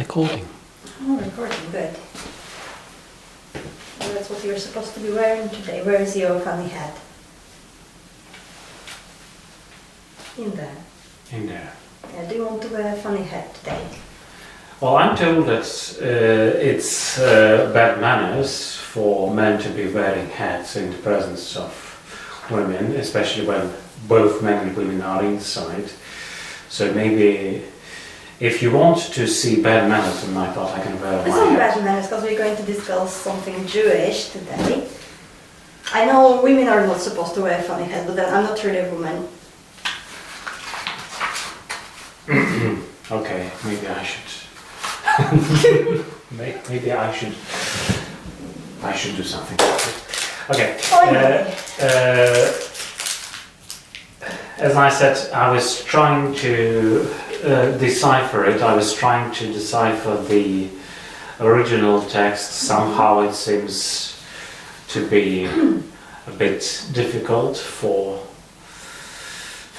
recording. Oh, recording, good. Well, that's what you're supposed to be wearing today. Where is your funny hat? In there. In there. Yeah, do you want to wear a funny hat today? Well, I'm told that it's bad manners for men to be wearing hats in the presence of women, especially when both men and women are inside. So maybe if you want to see bad manners in my thought, I can wear my hat. It's not bad manners because we're going to discuss something Jewish today. I know women are not supposed to wear a funny hat, but then I'm not really a woman. Okay, maybe I should. Maybe I should do something. Okay. As I said, I was trying to decipher it. I was trying to decipher the original text. Somehow it seems to be a bit difficult for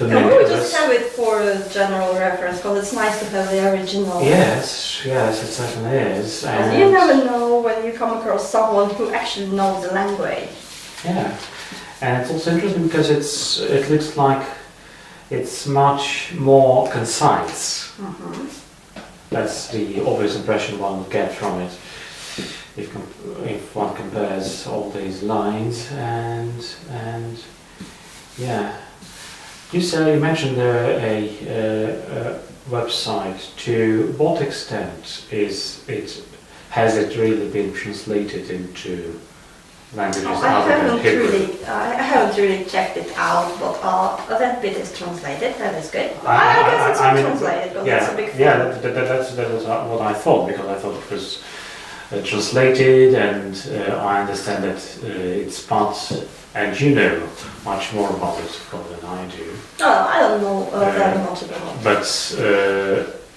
many we of just us. have it for a general reference because it's nice to have the original. Yes, it certainly is. And you never know when you come across someone who actually knows the language. Yeah, and it's also interesting because it looks like it's much more concise. Mm-hmm. That's the obvious impression one would get from it if one compares all these lines and yeah. You mentioned a website. To what extent has it really been translated into languages other than Hebrew? I haven't really checked it out, but that bit is translated. That is good. I guess it's not translated, but it's a big thing. Yeah, that was what I thought, because I thought it was translated, and I understand that it's part. And you know much more about it probably than I do. Oh, I don't know very much about it. But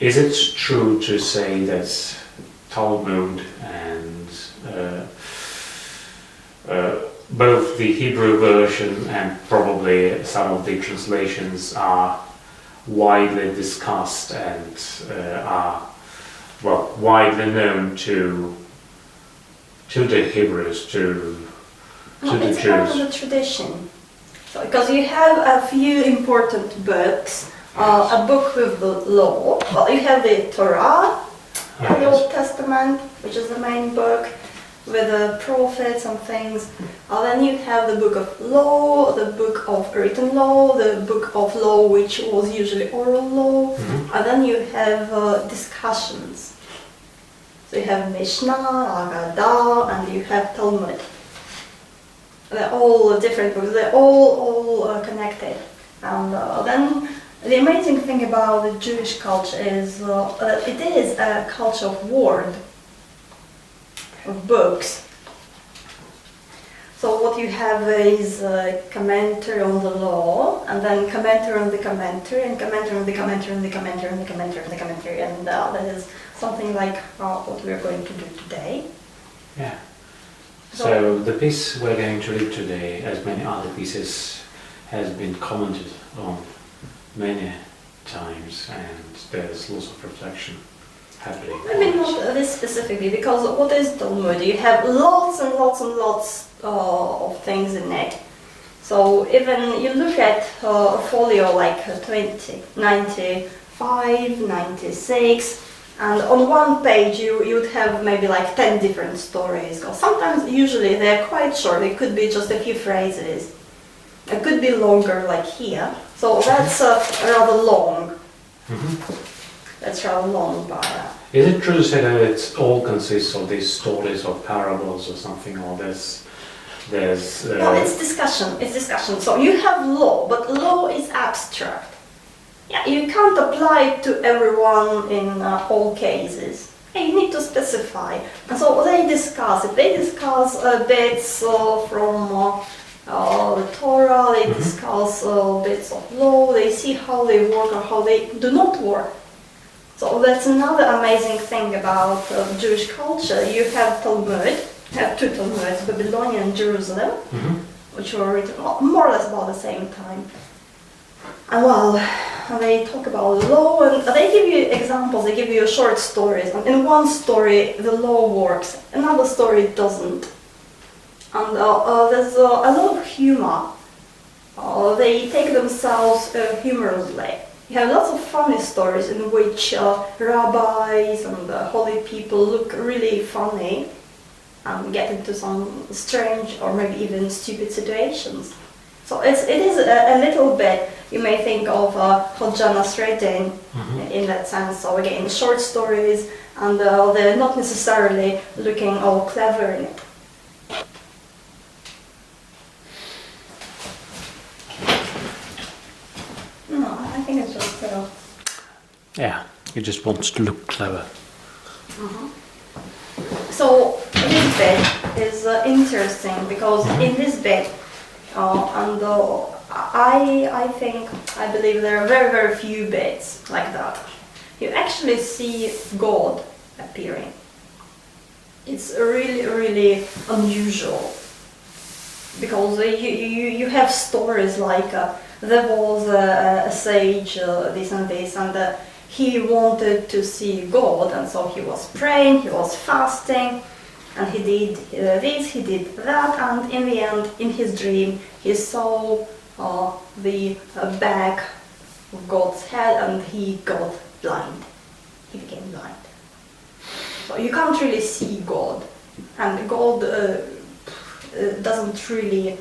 is it true to say that Talmud and both the Hebrew version and probably some of the translations are widely discussed and are widely known to the Hebrews, it's part of the tradition. So, because you have a few important books, a book with the law. Well, you have the Torah, the Old Testament, which is the main book, with the prophets and things. Then you have the book of law, the book of written law, the book of law, which was usually oral law. Mm-hmm. And then you have discussions. So you have Mishnah, Agadah, and you have Talmud. They're all different books, they're all connected. And then the amazing thing about the Jewish culture is it is a culture of word, of books. So what you have is a commentary on the law, and then commentary on the commentary, and commentary on the commentary, and the commentary, and the commentary, and the commentary, and that is something like what we are going to do today. Yeah. So the piece we're going to read today, as many other pieces, has been commented on many times, and there's lots of reflection happening. I mean, not this specifically, because what is Talmud? You have lots and lots and lots of things in it. So even you look at a folio like 20, 95, 96, and on one page you would have maybe like 10 different stories. Or sometimes, usually they're quite short, it could be just a few phrases. It could be longer, like here. So that's rather long. Mm-hmm. That's rather long, but... Is it true to say that it all consists of these stories or parables or something, or there's No, it's discussion. So you have law, but law is abstract. Yeah, you can't apply it to everyone in all cases. You need to specify. And so they discuss it. They discuss bits from the Torah, they discuss bits of law, they see how they work or how they do not work. So that's another amazing thing about Jewish culture. You have Talmud, you have two Talmuds, Babylonian and Jerusalem, which were written more or less about the same time. And well, they talk about law, and they give you examples, they give you short stories. And in one story, the law works, another story doesn't. And there's a lot of humor. They take themselves humorously. You have lots of funny stories in which rabbis and holy people look really funny and get into some strange or maybe even stupid situations. So it is a little bit, you may think of Hodjana's reading in that sense. So again, short stories, and they're not necessarily looking all clever in it. No, I think it's just... Yeah, it just wants to look clever. So this bit is interesting because in this bit, and I believe there are very, very few bits like that. You actually see God appearing. It's really, really unusual because you have stories like there was a sage, this and this, and he wanted to see God, and so he was praying, he was fasting, and he did this, he did that, and in the end, in his dream, he saw the back of God's head, and he got blind. He became blind. So you can't really see God, and God doesn't really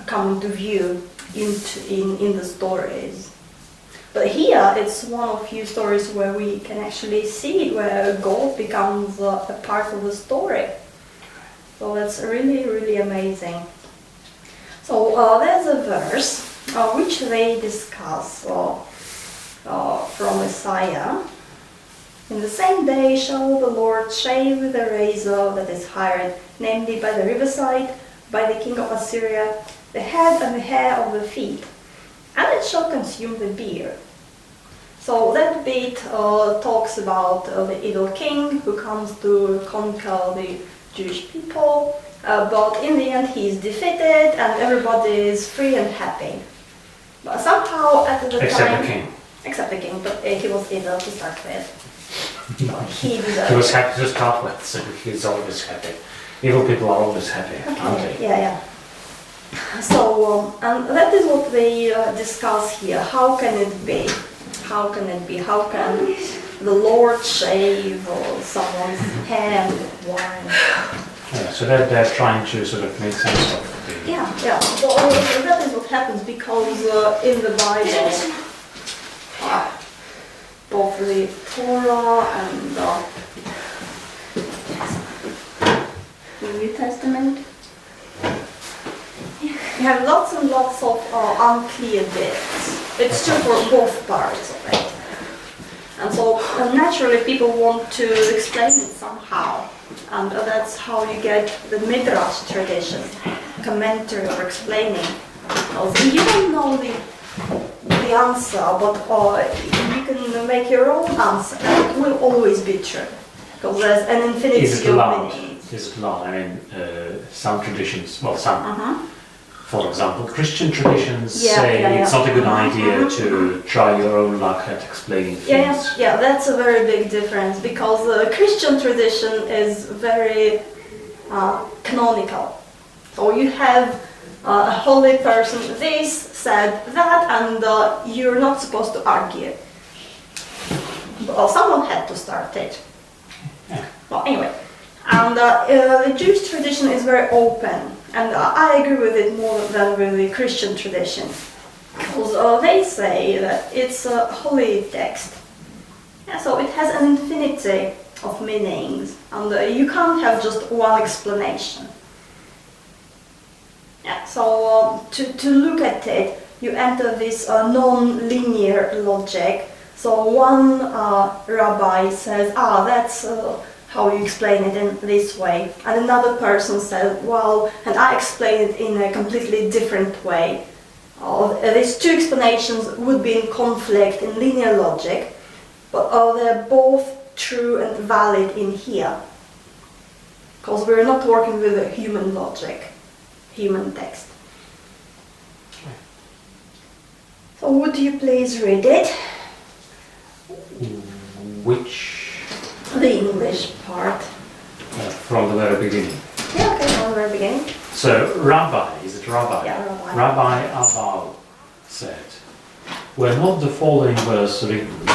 come into view in the stories. But here, it's one of few stories where we can actually see it, where God becomes a part of the story. So that's really, really amazing. So there's a verse which they discuss from Isaiah. In the same day shall the Lord shave with a razor that is hired, namely by the riverside, by the king of Assyria, the head and the hair of the feet, and it shall consume the beard. So that bit talks about the evil king who comes to conquer the Jewish people, but in the end he is defeated and everybody is free and happy. But somehow at the time... Except the king, but he was evil to start with. So he was happy to start with, so he's always happy. Evil people are always happy, aren't they? Yeah. So, and that is what they discuss here. How can it be? How can it be? How can the Lord shave someone's hand with wine? Yeah, so they're trying to sort of make sense of it. Yeah. So that is what happens because in the Bible, both the Torah and the New Testament, you have lots and lots of unclear bits. It's true for both parts of it. And so naturally people want to explain it somehow. And that's how you get the Midrash tradition, commentary or explaining. Also, you don't know the answer, but you can make your own answer, and it will always be true. Because there's an infinity of meanings. Is it allowed? I mean, some traditions, well, some. For example, Christian traditions say it's not a good idea to try your own luck at explaining things. Yeah, that's a very big difference because the Christian tradition is very canonical. So you have a holy person, this said that, and you're not supposed to argue. Well, someone had to start it. Yeah. Well, anyway, and the Jewish tradition is very open. And I agree with it more than with the Christian tradition. Because they say that it's a holy text. Yeah, so it has an infinity of meanings. And you can't have just one explanation. Yeah, so to look at it, you enter this non-linear logic. So one rabbi says, that's... how you explain it in this way, and another person said, well, and I explain it in a completely different way. These two explanations would be in conflict in linear logic, but they're both true and valid in here, because we're not working with a human logic, human text. So would you please read it? Which? The English part. From the very beginning. Yeah, okay, from the very beginning. So, Rabbi, is it Rabbi? Yeah, Rabbi. Rabbi Abbahu said, were not the following verse written,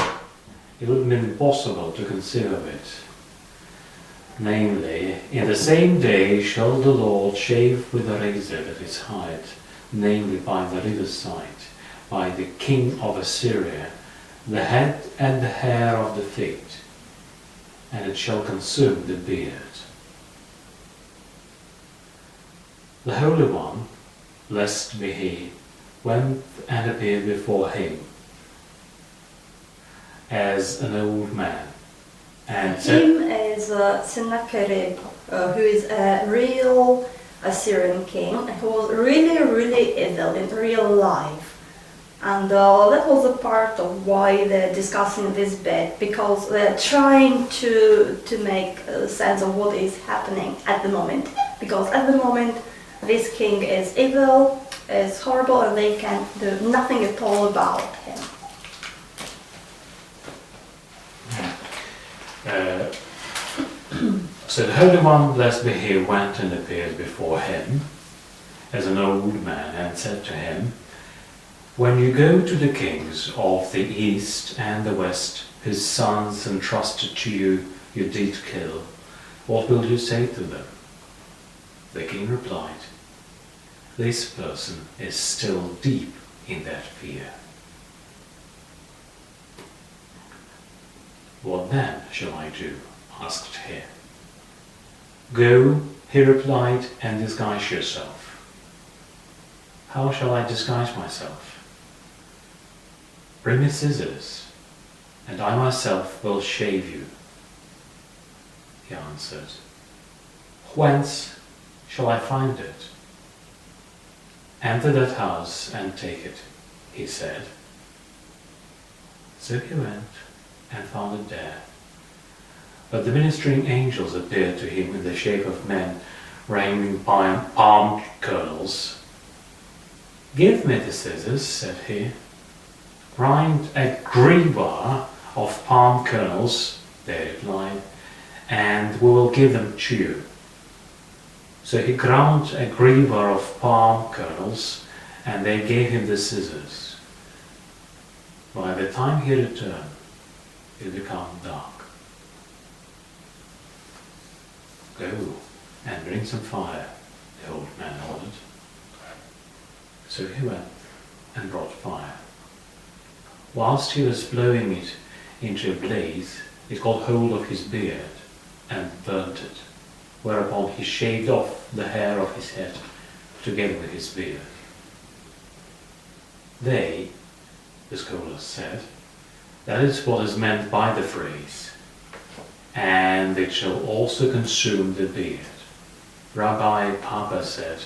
it would have been impossible to conceive of it. Namely, in the same day shall the Lord shave with a razor that is height, namely by the riverside, by the king of Assyria, the head and the hair of the feet, and it shall consume the beard. The Holy One, blessed be He, went and appeared before him as an old man, and him is Sennacherib, who is a real Assyrian king, who was really evil in real life. And that was a part of why they're discussing this bit, because they're trying to make sense of what is happening at the moment. Because at the moment, this king is evil, is horrible, and they can do nothing at all about him. So the Holy One, blessed be He, went and appeared before him as an old man, and said to him, when you go to the kings of the east and the west, whose sons entrusted to you did kill, what will you say to them? The king replied, this person is still deep in that fear. What then shall I do? Asked he. Go, he replied, and disguise yourself. How shall I disguise myself? Bring me scissors, and I myself will shave you. He answered. Whence shall I find it? Enter that house and take it, he said. So he went and found it there. But the ministering angels appeared to him in the shape of men ramming palm kernels. Give me the scissors, said he. Grind a griva of palm kernels, they replied, and we will give them to you. So he ground a griva of palm kernels, and they gave him the scissors. By the time he returned, it had become dark. Go and bring some fire, the old man ordered. So he went and brought fire. Whilst he was blowing it into a blaze, it got hold of his beard and burnt it, whereupon he shaved off the hair of his head together with his beard. They, the scholars said, that is what is meant by the phrase, and it shall also consume the beard. Rabbi Papa said,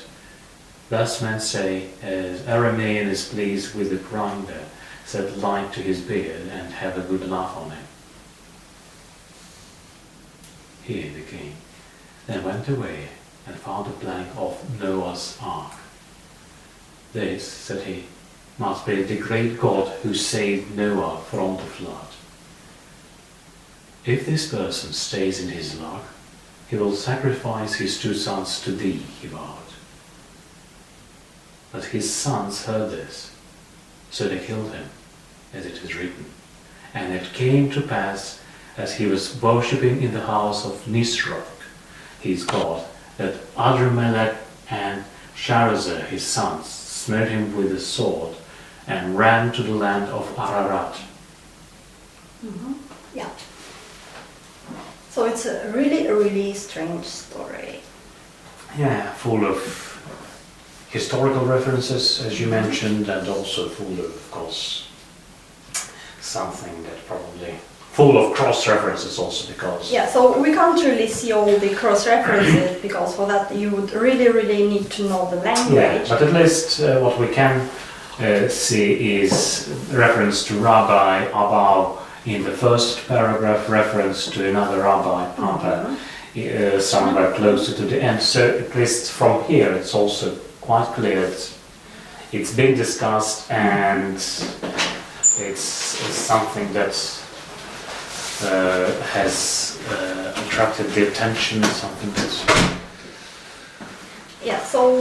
thus men say, as Aramean is pleased with the grinder, set light to his beard and have a good laugh on him. He, the king, then went away and found a plank of Noah's ark. This, said he, must be the great God who saved Noah from the flood. If this person stays in his ark, he will sacrifice his 2 sons to thee, he vowed. But his sons heard this, so they killed him, as it is written. And it came to pass, as he was worshipping in the house of Nisroch, his god, that Adrammelech and Sharezer, his sons, smote him with a sword, and ran to the land of Ararat. Yeah. So it's a really strange story. Yeah, full of historical references, as you mentioned, and also full of course, something that probably full of cross-references also, because... Yeah, so we can't really see all the cross-references, because for that you would really need to know the language. Yeah, but at least what we can see is reference to Rabbi Abbahu in the first paragraph, reference to another Rabbi Papa somewhere closer to the end. So at least from here it's also quite clear that it's been discussed, and it's something that has attracted the attention, something that's... Yeah, so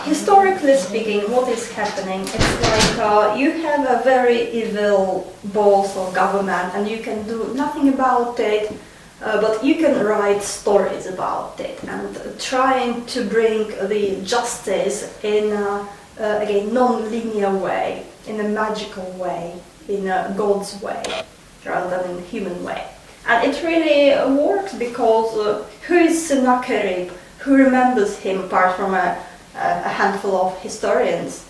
historically speaking, what is happening? It's like you have a very evil boss or government and you can do nothing about it, but you can write stories about it and trying to bring the justice in again, non-linear way, in a magical way, in a God's way, rather than in a human way. And it really works because who is Sennacherib? Who remembers him apart from a handful of historians?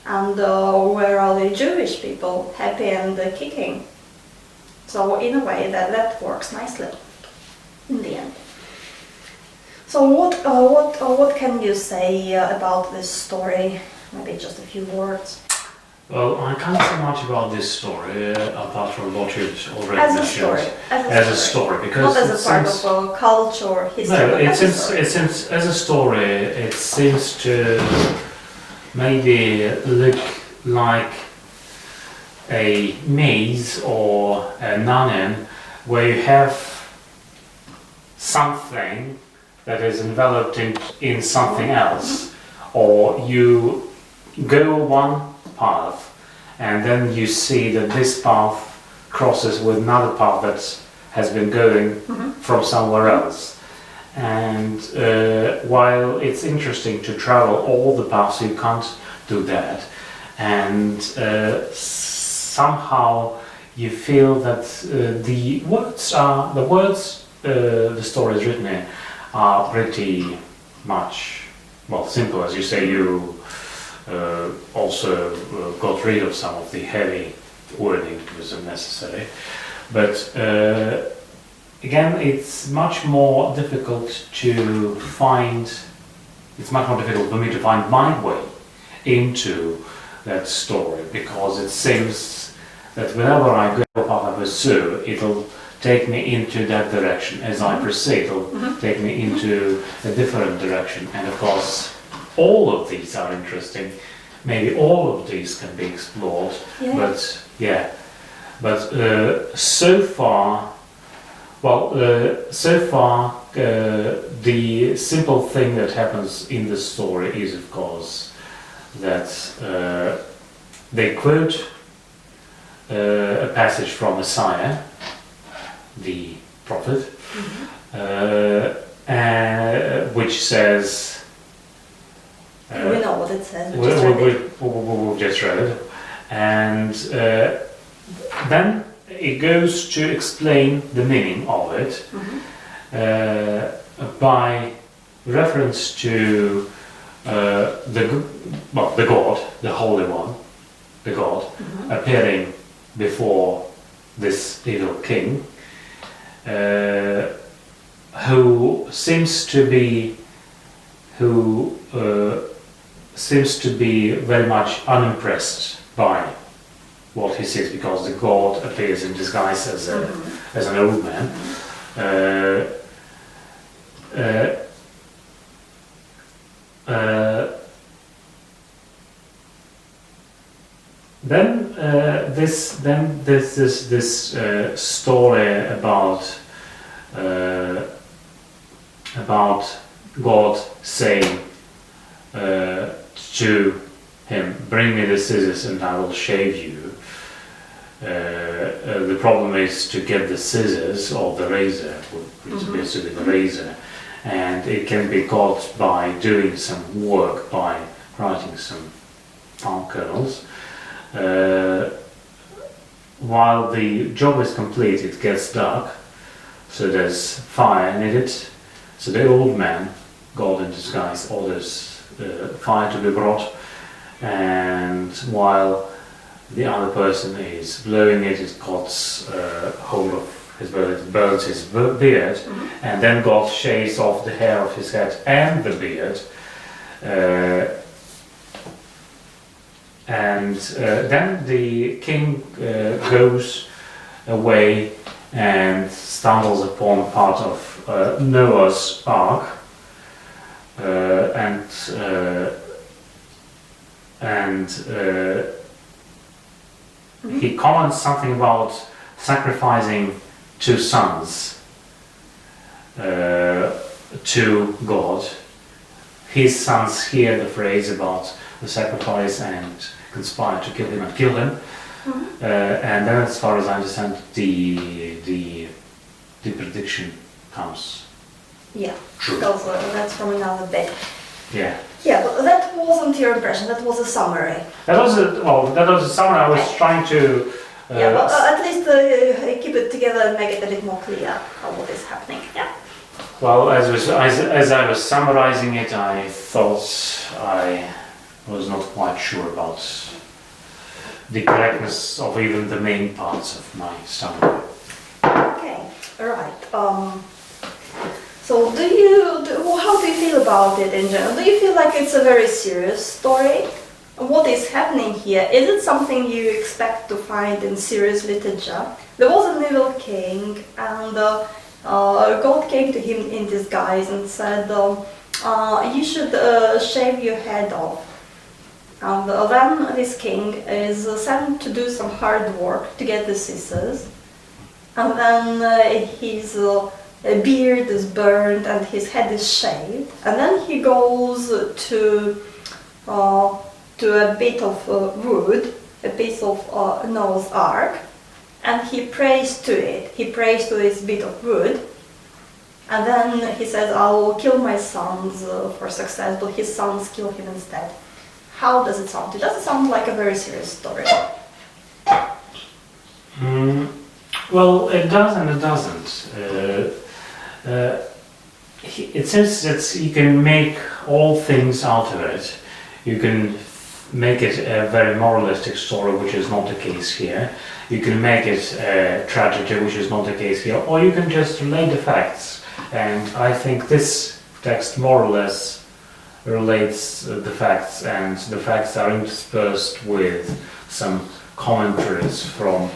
And where are the Jewish people, happy and kicking? So in a way that works nicely in the end. So what can you say about this story? Maybe just a few words. Well, I can't say much about this story apart from what you've already mentioned. As a story, because not as a part of culture or history. No, as a story, it seems to maybe look like a maze or an onion where you have something that is enveloped in something else, or you go one path and then you see that this path crosses with another path that has been going from somewhere else. And while it's interesting to travel all the paths, you can't do that. And somehow you feel that the story is written in are pretty much, well, simple. As you say, you also got rid of some of the heavy wording that was unnecessary. But again, it's much more difficult to find, it's much more difficult for me to find my way into that story, because it seems that whenever I go path I pursue, it'll take me into that direction. As I proceed, it'll take me into a different direction. And of course, all of these are interesting. Maybe all of these can be explored. Yeah. But so far, the simple thing that happens in the story is, of course, that they quote a passage from Isaiah, the prophet, which says... we know what it says. We've just read it. And then it goes to explain the meaning of it by reference to the God, the Holy One, the God, appearing before this evil king, who seems to be very much unimpressed by what he sees, because the God appears in disguise as an old man. Then this story about God saying to him, "Bring me the scissors and I will shave you." The problem is to get the scissors or the razor, which appears to be the razor, and it can be got by doing some work, by writing some palm kernels. While the job is complete, it gets dark, so there's fire needed. So the old man, God in disguise, orders fire to be brought, and while the other person is blowing it, it cuts hold of his beard, it burns his beard, and then God shaves off the hair of his head and the beard. And then the king goes away and stumbles upon part of Noah's ark, and he comments something about sacrificing two sons to God. His sons hear the phrase about the sacrifice and conspire to kill him and kill him. And then, as far as I understand, the prediction comes. Yeah, true. Because that's from another bit. Yeah. Yeah, but that wasn't your impression. That was a summary. That was a summary. I was trying to. Yeah, but at least keep it together and make it a bit more clear what is happening. Yeah. Well, as I was summarizing it, I thought I was not quite sure about the correctness of even the main parts of my summary. Okay, alright. So how do you feel about it in general? Do you feel like it's a very serious story? What is happening here? Is it something you expect to find in serious literature? There was an evil king, and God came to him in disguise and said, you should shave your head off. And then this king is sent to do some hard work to get the scissors. And then his beard is burned and his head is shaved. And then he goes to a bit of wood, a piece of Noah's Ark, and he prays to it. He prays to this bit of wood. And then he says, I will kill my sons for success, but his sons kill him instead. How does it sound? It doesn't sound like a very serious story. Well, it does and it doesn't. It seems that you can make all things out of it. You can make it a very moralistic story, which is not the case here. You can make it a tragedy, which is not the case here. Or you can just relate the facts. And I think this text more or less relates the facts, and the facts are interspersed with some commentaries from.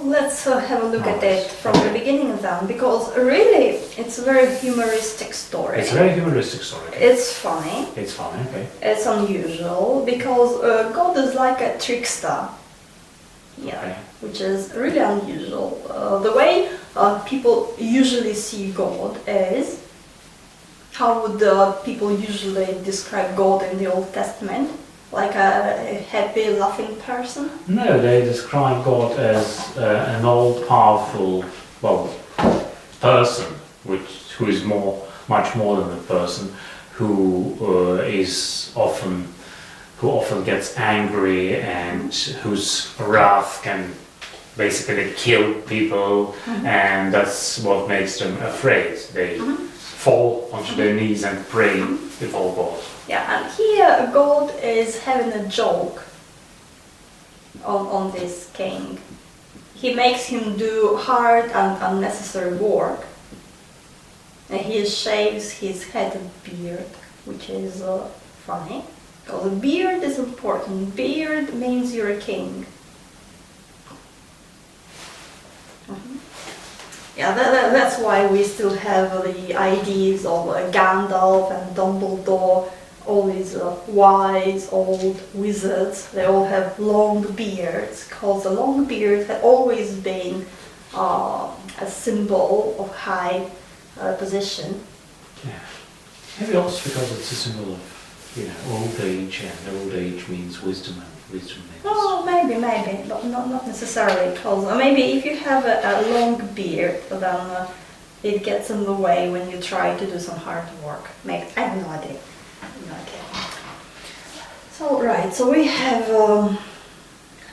Let's have a look at it from the beginning then, because really it's a very humoristic story. It's a very humoristic story. It's funny. It's funny, okay. It's unusual because God is like a trickster. Yeah, okay. Which is really unusual. The way people usually see God is, how would people usually describe God in the Old Testament? Like a happy, laughing person? No, they describe God as an all-powerful, person, who is much more than a person, who often gets angry and whose wrath can basically kill people, and that's what makes them afraid. They fall onto their knees and pray before God. Yeah, and here God is having a joke on this king. He makes him do hard and unnecessary work. And he shaves his head and beard, which is funny. Because a beard is important. Beard means you're a king. Yeah, that's why we still have the ideas of Gandalf and Dumbledore, all these wise old wizards. They all have long beards, because the long beard had always been a symbol of high position. Yeah, maybe also because it's a symbol of old age, and old age means wisdom, and wisdom means... Oh, maybe, but not necessarily, because maybe if you have a long beard, then it gets in the way when you try to do some hard work. Maybe, I have no idea. So we have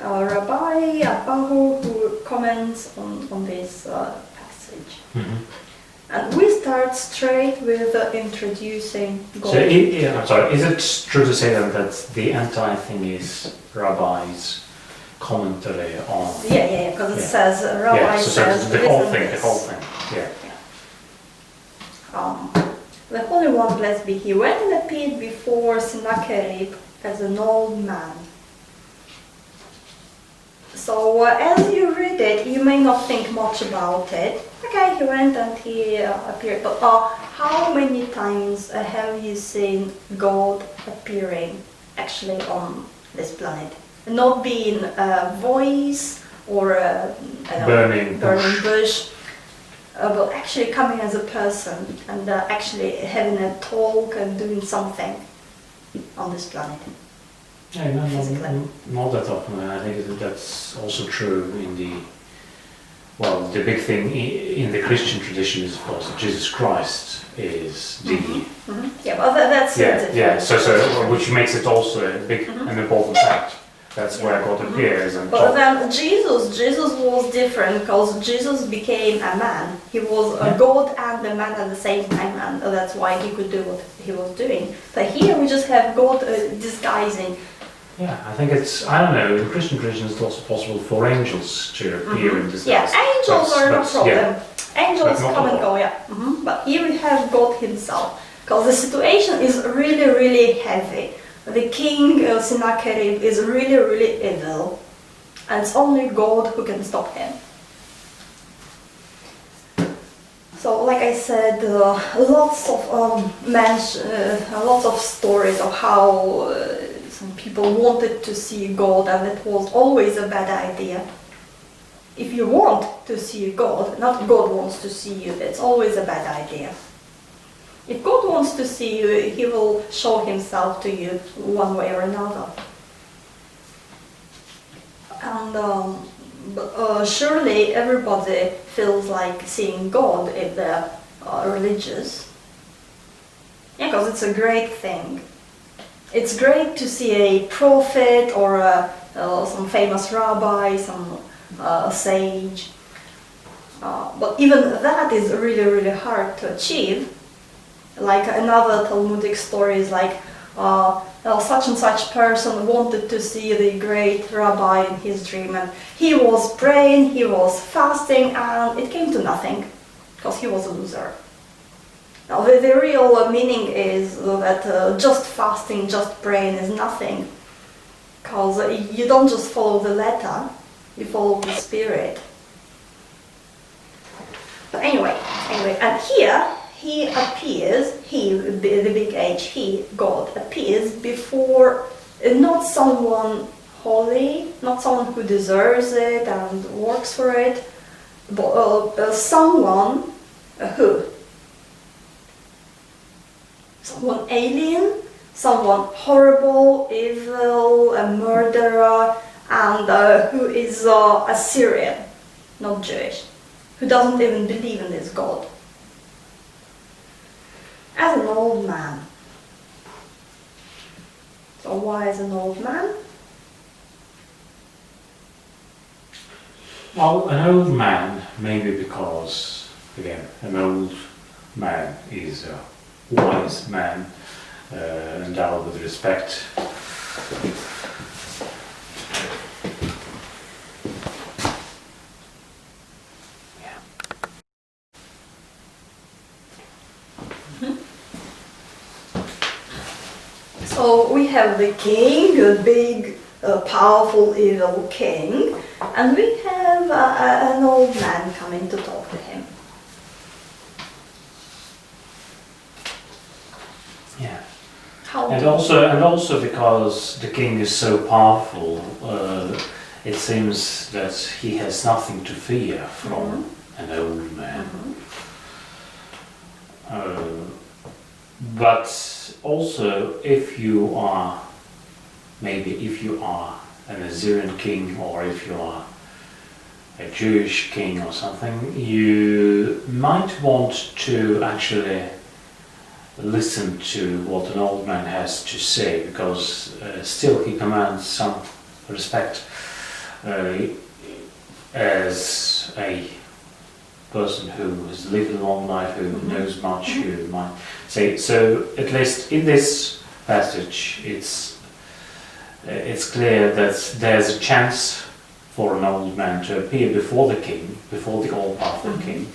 Rabbi Abbahu who comments on this passage. And we start straight with introducing God. So, I'm sorry, is it true to say that the entire thing is Rabbi's commentary on... Yeah, because it says, Rabbi says... the whole thing, yeah. The Holy One, blessed be He, went and appeared before Sennacherib as an old man. So as you read it, you may not think much about it. Okay, he went and he appeared, but how many times have you seen God appearing actually on this planet? Not being a voice or burning bush. But actually coming as a person and actually having a talk and doing something on this planet. Yeah, not that often. I think that's also true in the, well, the big thing in the Christian tradition is, of course, that Jesus Christ is the... Yeah, but that's it. Yeah, so which makes it also a big and important fact. That's where God appears. And but then Jesus was different because Jesus became a man. He was a God and a man at the same time, and that's why he could do what he was doing. But here we just have God disguising. Yeah, I think it's, I don't know, in Christian tradition it's also possible for angels to appear in disguise. Yeah, angels are no problem. Yeah. Angels come and go, yeah. But here we have God himself, because the situation is really, really heavy. The king, Sennacherib, is really, really evil, and it's only God who can stop him. So, like I said, lots of stories of how some people wanted to see God, and it was always a bad idea. If you want to see God, not God wants to see you, it's always a bad idea. If God wants to see you, he will show himself to you one way or another. And surely everybody feels like seeing God if they're religious. Yeah, because it's a great thing. It's great to see a prophet or some famous rabbi, some sage. But even that is really, really hard to achieve. Like another Talmudic story is like such and such person wanted to see the great rabbi in his dream, and he was praying, he was fasting, and it came to nothing because he was a loser. Now the real meaning is that just fasting, just praying is nothing, because you don't just follow the letter, you follow the spirit. But anyway, and here he appears, the big H, God, appears before not someone holy, not someone who deserves it and works for it, but someone who? Someone alien, someone horrible, evil, a murderer, and who is Assyrian, not Jewish, who doesn't even believe in this God. As an old man. So why as an old man? Well, an old man, maybe because, again, an old man is a wise man, endowed with respect. So we have the king, the big, powerful, evil king, and we have an old man coming to talk to him. Yeah. How And also because the king is so powerful, it seems that he has nothing to fear from an old man. But also, if you are an Assyrian king, or if you are a Jewish king or something, you might want to actually listen to what an old man has to say, because still he commands some respect as a person who has lived a long life, who knows much, who might say. So at least in this passage, it's clear that there's a chance for an old man to appear before the king, before the all-powerful king,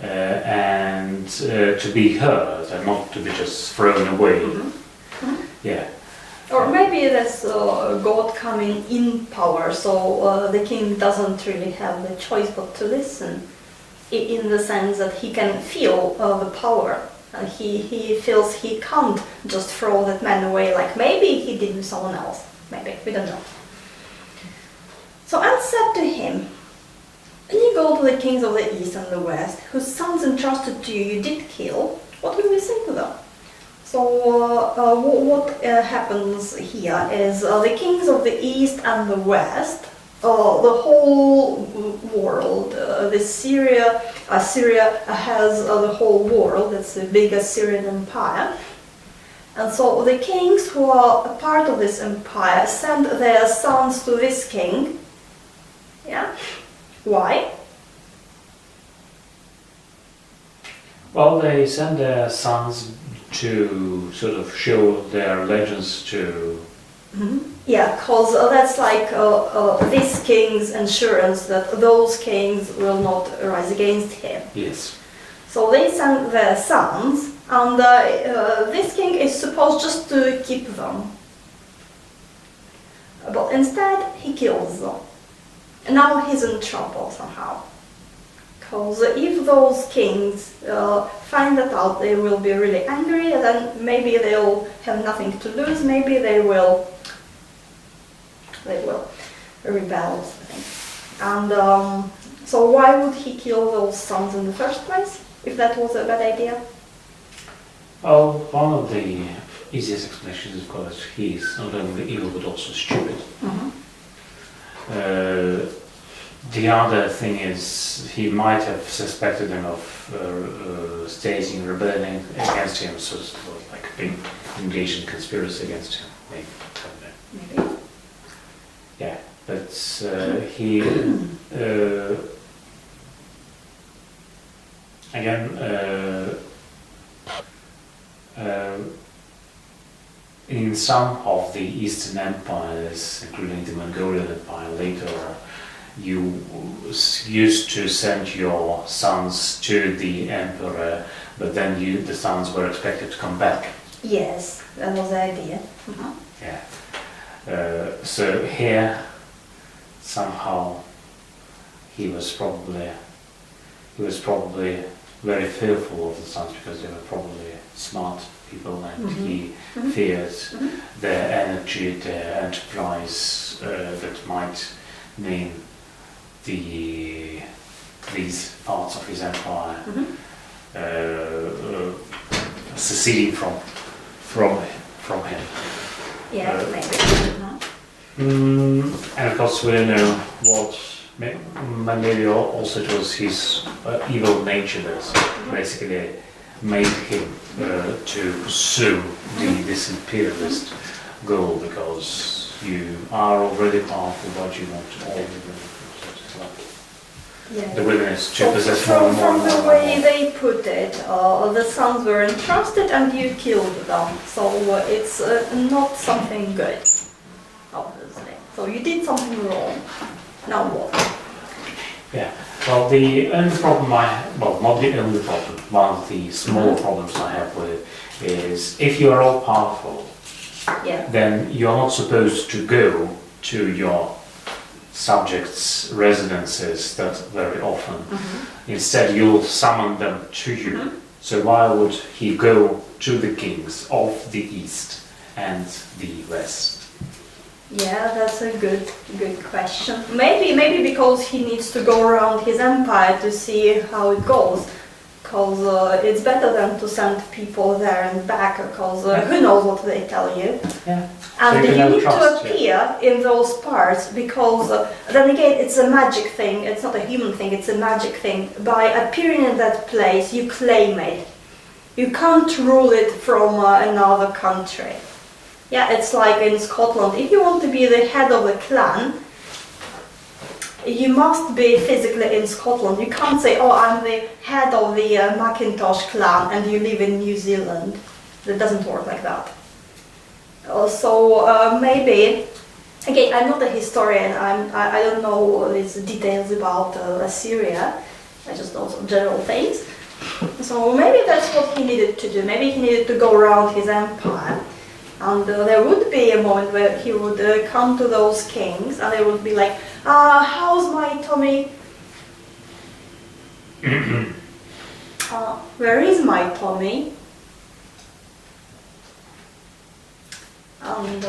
and to be heard and not to be just thrown away. Yeah. Or maybe there's God coming in power, so the king doesn't really have the choice but to listen, in the sense that he can feel the power. He feels he can't just throw that man away, like maybe he did with someone else. Maybe, we don't know. So and said to him, when you go to the kings of the east and the west, whose sons entrusted to you did kill, what will you say to them? So what happens here is the kings of the east and the west, the whole world, Assyria has the whole world, it's the big Assyrian empire. And so the kings who are a part of this empire send their sons to this king. Yeah? Why? Well, they send their sons to sort of show their allegiance to... Mm-hmm. Yeah, because that's like this king's assurance that those kings will not rise against him. Yes. So they send their sons, and this king is supposed just to keep them. But instead, he kills them. And now he's in trouble somehow. Because if those kings find that out, they will be really angry, and then maybe they'll have nothing to lose, maybe they will rebel. And so why would he kill those sons in the first place, if that was a bad idea? Well, one of the easiest explanations is because he's not only evil but also stupid. Mm-hmm. The other thing is he might have suspected him of staging rebellion against him, so it's like being engaged in conspiracy against him. Maybe. Maybe. Yeah, but he again in some of the Eastern empires, including the Mongolian Empire later, you used to send your sons to the emperor, but then the sons were expected to come back. Yes, that was the idea. Mm-hmm. Yeah. So here, somehow, he was probably very fearful of the sons because they were probably smart people, and he feared their energy, their enterprise that might mean these parts of his empire seceding from him. Yeah, maybe. And of course we don't know what, maybe also it was his evil nature that basically made him to pursue this imperialist goal, because you are already powerful but you want all the willingness to possess more and more. From the way they put it, the sons were entrusted and you killed them, so it's not something good, obviously. So you did something wrong. Now what? Yeah. Well, the only problem not the only problem, one of the small problems I have with it is if you are all powerful, then you are not supposed to go to your subjects' residences that very often. Instead, you'll summon them to you. So why would he go to the kings of the East and the West? Yeah, that's a good question. Maybe because he needs to go around his empire to see how it goes. Because it's better than to send people there and back, because who knows what they tell you. Yeah. And so you need to appear in those parts, because then again it's a magic thing, it's not a human thing, it's a magic thing. By appearing in that place, you claim it. You can't rule it from another country. Yeah, it's like in Scotland, if you want to be the head of a clan, you must be physically in Scotland. You can't say, oh, I'm the head of the Macintosh clan and you live in New Zealand. That doesn't work like that. So maybe, again, I'm not a historian, I don't know these details about Assyria, I just know some general things. So maybe that's what he needed to do. Maybe he needed to go around his empire. And there would be a moment where he would come to those kings and they would be like, how's my tummy? Where is my tummy? And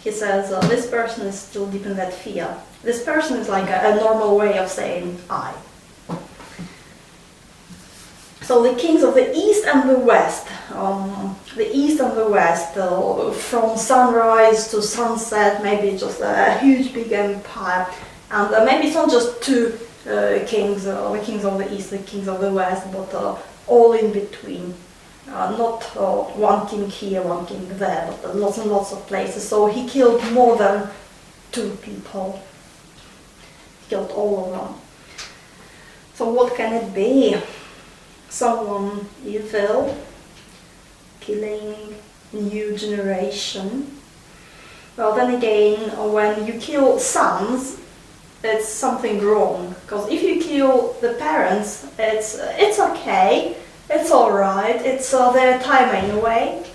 he says this person is still deep in that fear. This person is like a normal way of saying I. So the kings of the east and the west, from sunrise to sunset, maybe just a huge big empire. And maybe it's not just two kings, the kings of the east, the kings of the west, but all in between. Not one king here, one king there, but lots and lots of places. So he killed more than 2 people. He killed all of them. So what can it be? Someone evil, killing new generation. Well, then again, when you kill sons, it's something wrong. Because if you kill the parents, it's okay, it's alright, it's their time anyway.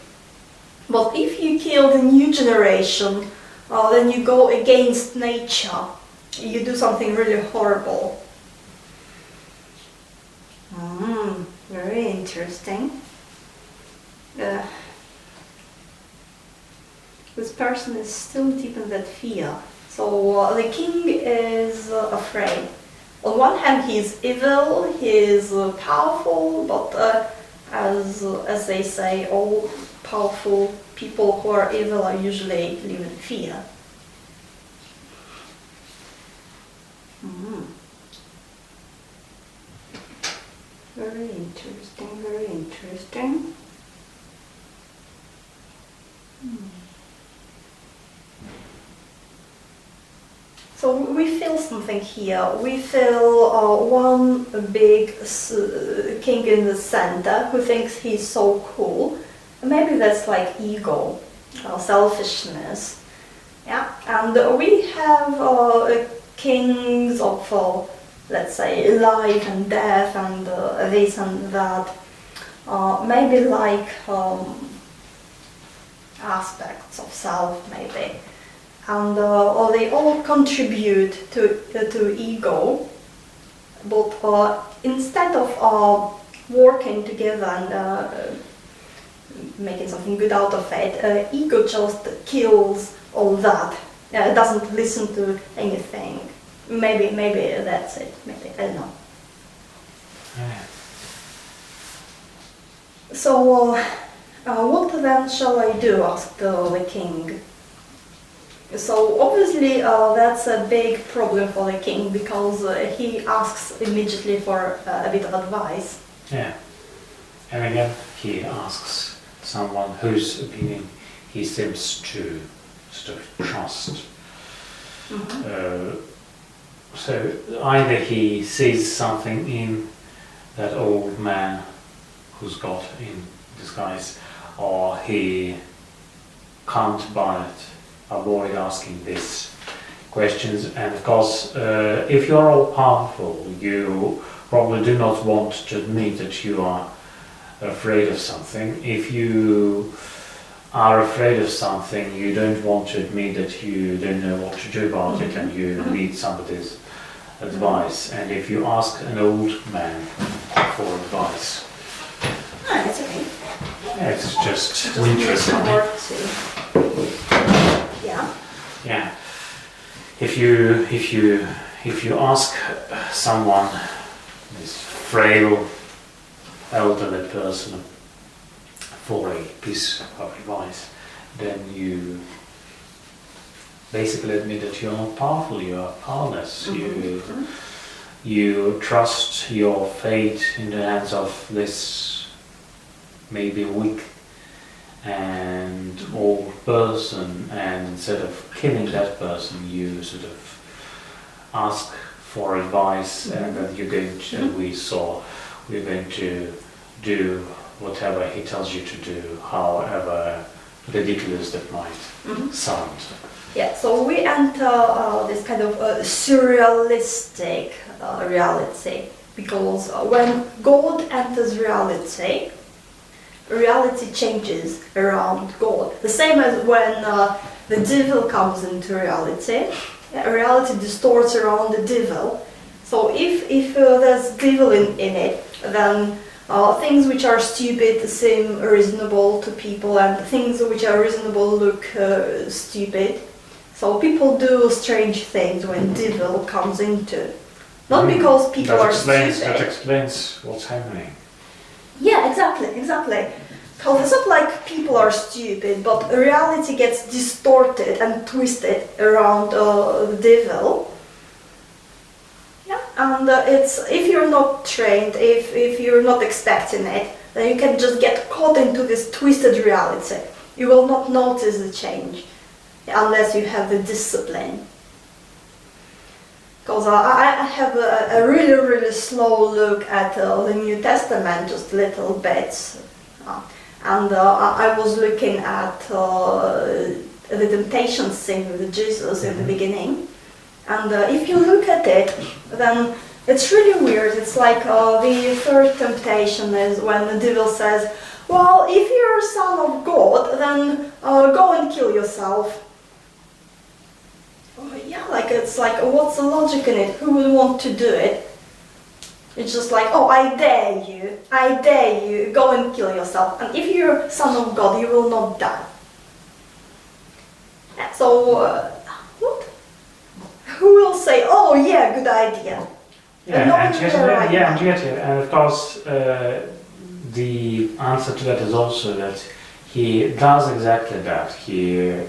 But if you kill the new generation, then you go against nature. You do something really horrible. Very interesting. This person is still deep in that fear. So the king is afraid. On one hand, he's evil, he's powerful, but as they say, all powerful people who are evil are usually live in fear. Very interesting, very interesting. So we feel something here. We feel one big king in the center who thinks he's so cool. Maybe that's like ego, selfishness. Yeah, and we have kings of, let's say, life and death and this and that. Maybe like aspects of self, maybe. And or they all contribute to ego, but instead of working together and making something good out of it, ego just kills all that. It doesn't listen to anything. Maybe that's it. Maybe, I don't know. Yeah. So, what then shall I do? Asked the king. So obviously that's a big problem for the king, because he asks immediately for a bit of advice. Yeah. And again, he asks someone whose opinion he seems to sort of trust. So either he sees something in that old man who's got in disguise, or he can't avoid asking these questions. And of course, if you are all powerful, you probably do not want to admit that you are afraid of something. If you are afraid of something, you don't want to admit that you don't know what to do about it, and you need somebody's advice. And if you ask an old man for advice, it's okay. It's just interesting. Yeah. If you ask someone, this frail elderly person, for a piece of advice, then you basically admit that you're not powerful, you are powerless. You trust your fate in the hands of this maybe weak and old person, and instead of killing that person, you sort of ask for advice, and then we're going to do whatever he tells you to do, however ridiculous that might sound. Yeah, so we enter this kind of surrealistic reality, because when God enters reality, reality changes around God. The same as when the devil comes into reality, reality distorts around the devil. So if there's devil in it, then things which are stupid seem reasonable to people, and things which are reasonable look stupid. So people do strange things when devil comes into. Not because people are stupid. That explains what's happening. Yeah, exactly. Because it's not like people are stupid, but reality gets distorted and twisted around the devil. Yeah, and it's if you're not trained, if you're not expecting it, then you can just get caught into this twisted reality. You will not notice the change unless you have the discipline. Because I have a really slow look at the New Testament, just little bits. And I was looking at the temptation scene with Jesus in the beginning. And if you look at it, then it's really weird. It's like the third temptation is when the devil says, well, if you're a son of God, then go and kill yourself. Yeah, like it's like, what's the logic in it? Who would want to do it? It's just like, oh, I dare you, go and kill yourself. And if you're a son of God, you will not die. Yeah, so, what? Who will say, oh yeah, good idea? And of course, the answer to that is also that he does exactly that. He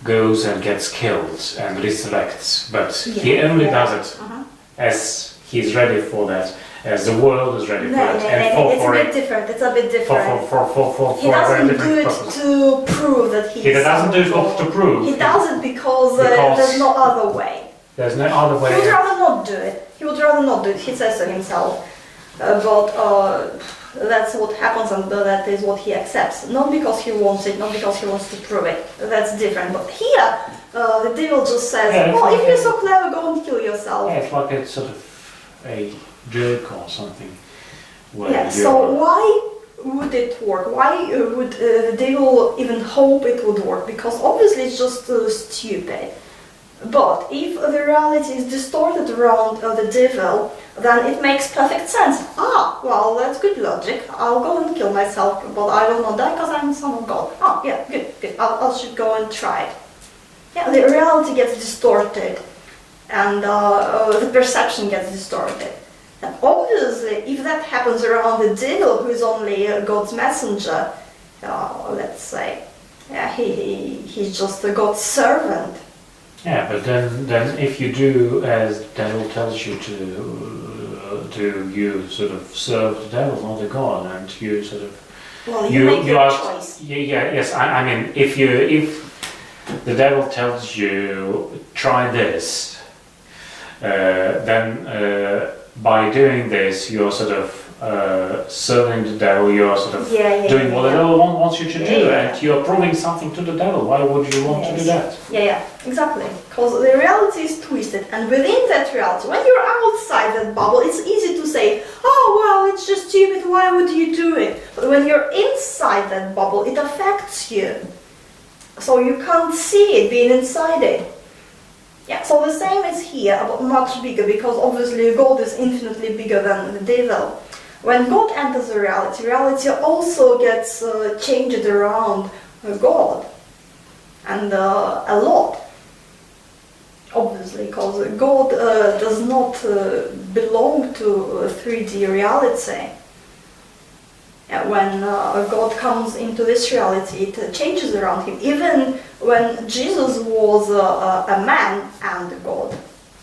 goes and gets killed and resurrects, but he only does it as he's ready for that, as the world is ready for it. It's a bit different. He doesn't do it to prove that he doesn't do it to prove. He does it because there's no other way. There's no other way. He would rather not do it. He says so himself. But that's what happens, and that is what he accepts. Not because he wants it, not because he wants to prove it. That's different. But here, the devil just says, if you're so clever, go and kill yourself. Yeah, it's like it's sort of a joke or something. So why would it work? Why would the devil even hope it would work? Because obviously it's just stupid. But if the reality is distorted around the devil, then it makes perfect sense. Well, that's good logic. I'll go and kill myself, but I will not die because I'm the son of God. Yeah, good. I should go and try it. Yeah, the reality gets distorted, and the perception gets distorted. And obviously, if that happens around the devil, who is only God's messenger, let's say, he's just a God's servant. Yeah, but then if you do as the devil tells you to, you sort of serve the devil, not the God, and you sort of... Well, you make your choice. Yes. I mean, if the devil tells you try this, then by doing this, you're sort of serving the devil. You're sort of doing what the devil wants you to do, and you're proving something to the devil. Why would you want to do that? Yeah, exactly. Because the reality is twisted, and within that reality, when you're outside that bubble, it's easy to say, oh, well, it's just stupid, why would you do it? But when you're inside that bubble, it affects you. So you can't see it being inside it. Yeah, so the same is here, but much bigger, because obviously God is infinitely bigger than the devil. When God enters the reality also gets changed around God, and a lot. Obviously, because God does not belong to 3D reality. When God comes into this reality, it changes around him. Even when Jesus was a man and God,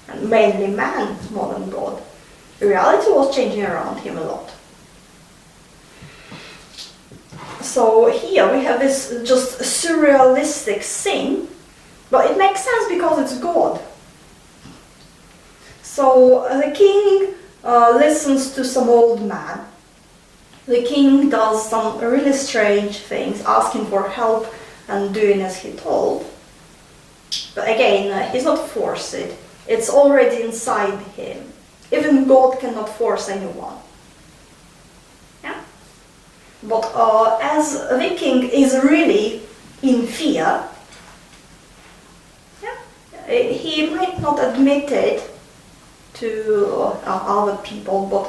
and mainly man more than God, the reality was changing around him a lot. So here we have this just surrealistic scene, but it makes sense because it's God. So the king listens to some old man. The king does some really strange things, asking for help and doing as he told. But again, he's not forced. It's already inside him. Even God cannot force anyone. Yeah? But as the king is really in fear, he might not admit it, to other people, but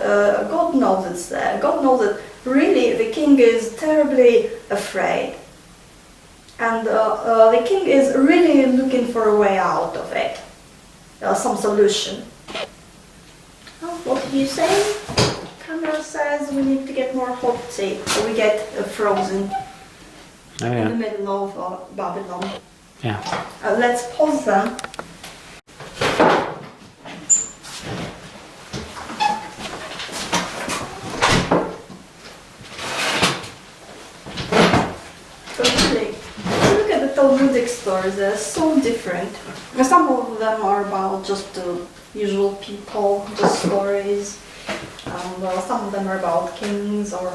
God knows it's there. God knows that really the king is terribly afraid. And the king is really looking for a way out of it, some solution. Oh, what did you say? Camera says we need to get more hot tea, or we get frozen in the middle of Babylon. Yeah. Let's pause then. Talmudic stories, they're so different. Some of them are about just the usual people, just stories. And some of them are about kings or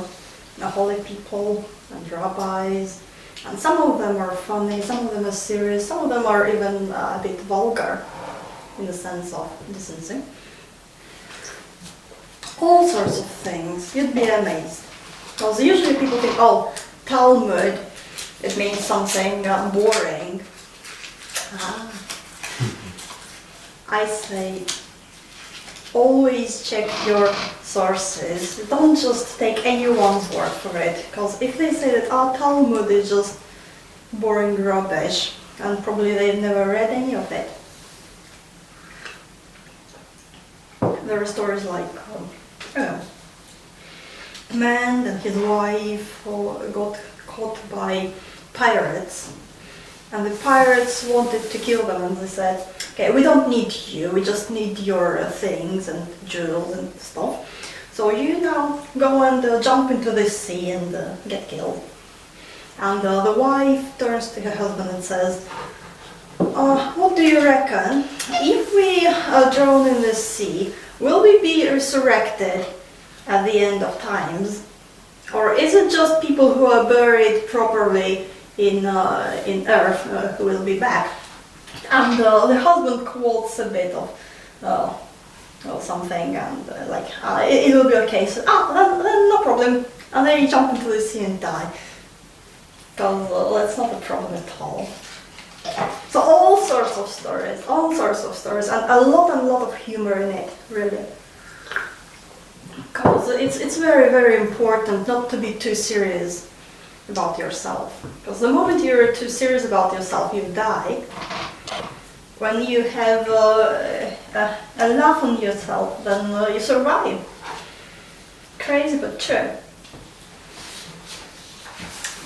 holy people and rabbis. And some of them are funny, some of them are serious, some of them are even a bit vulgar in the sense of decency. All sorts of things. You'd be amazed. Because usually people think, oh, Talmud, it means something boring. I say, always check your sources. Don't just take anyone's word for it. Because if they say that Talmud is just boring rubbish, and probably they've never read any of it. There are stories like a man and his wife got caught by pirates, and the pirates wanted to kill them, and they said, okay, we don't need you, we just need your things and jewels and stuff, so you now go and jump into the sea and get killed. And the wife turns to her husband and says, what do you reckon, if we drown in the sea, will we be resurrected at the end of times? Or is it just people who are buried properly in earth who will be back? And the husband quotes a bit of something, and it will be okay. So then no problem. And then you jump into the sea and die. Because that's not a problem at all. So all sorts of stories, and a lot of humor in it, really. Because it's very, very important not to be too serious about yourself. Because the moment you're too serious about yourself, you die. When you have a laugh on yourself, then you survive. Crazy but true.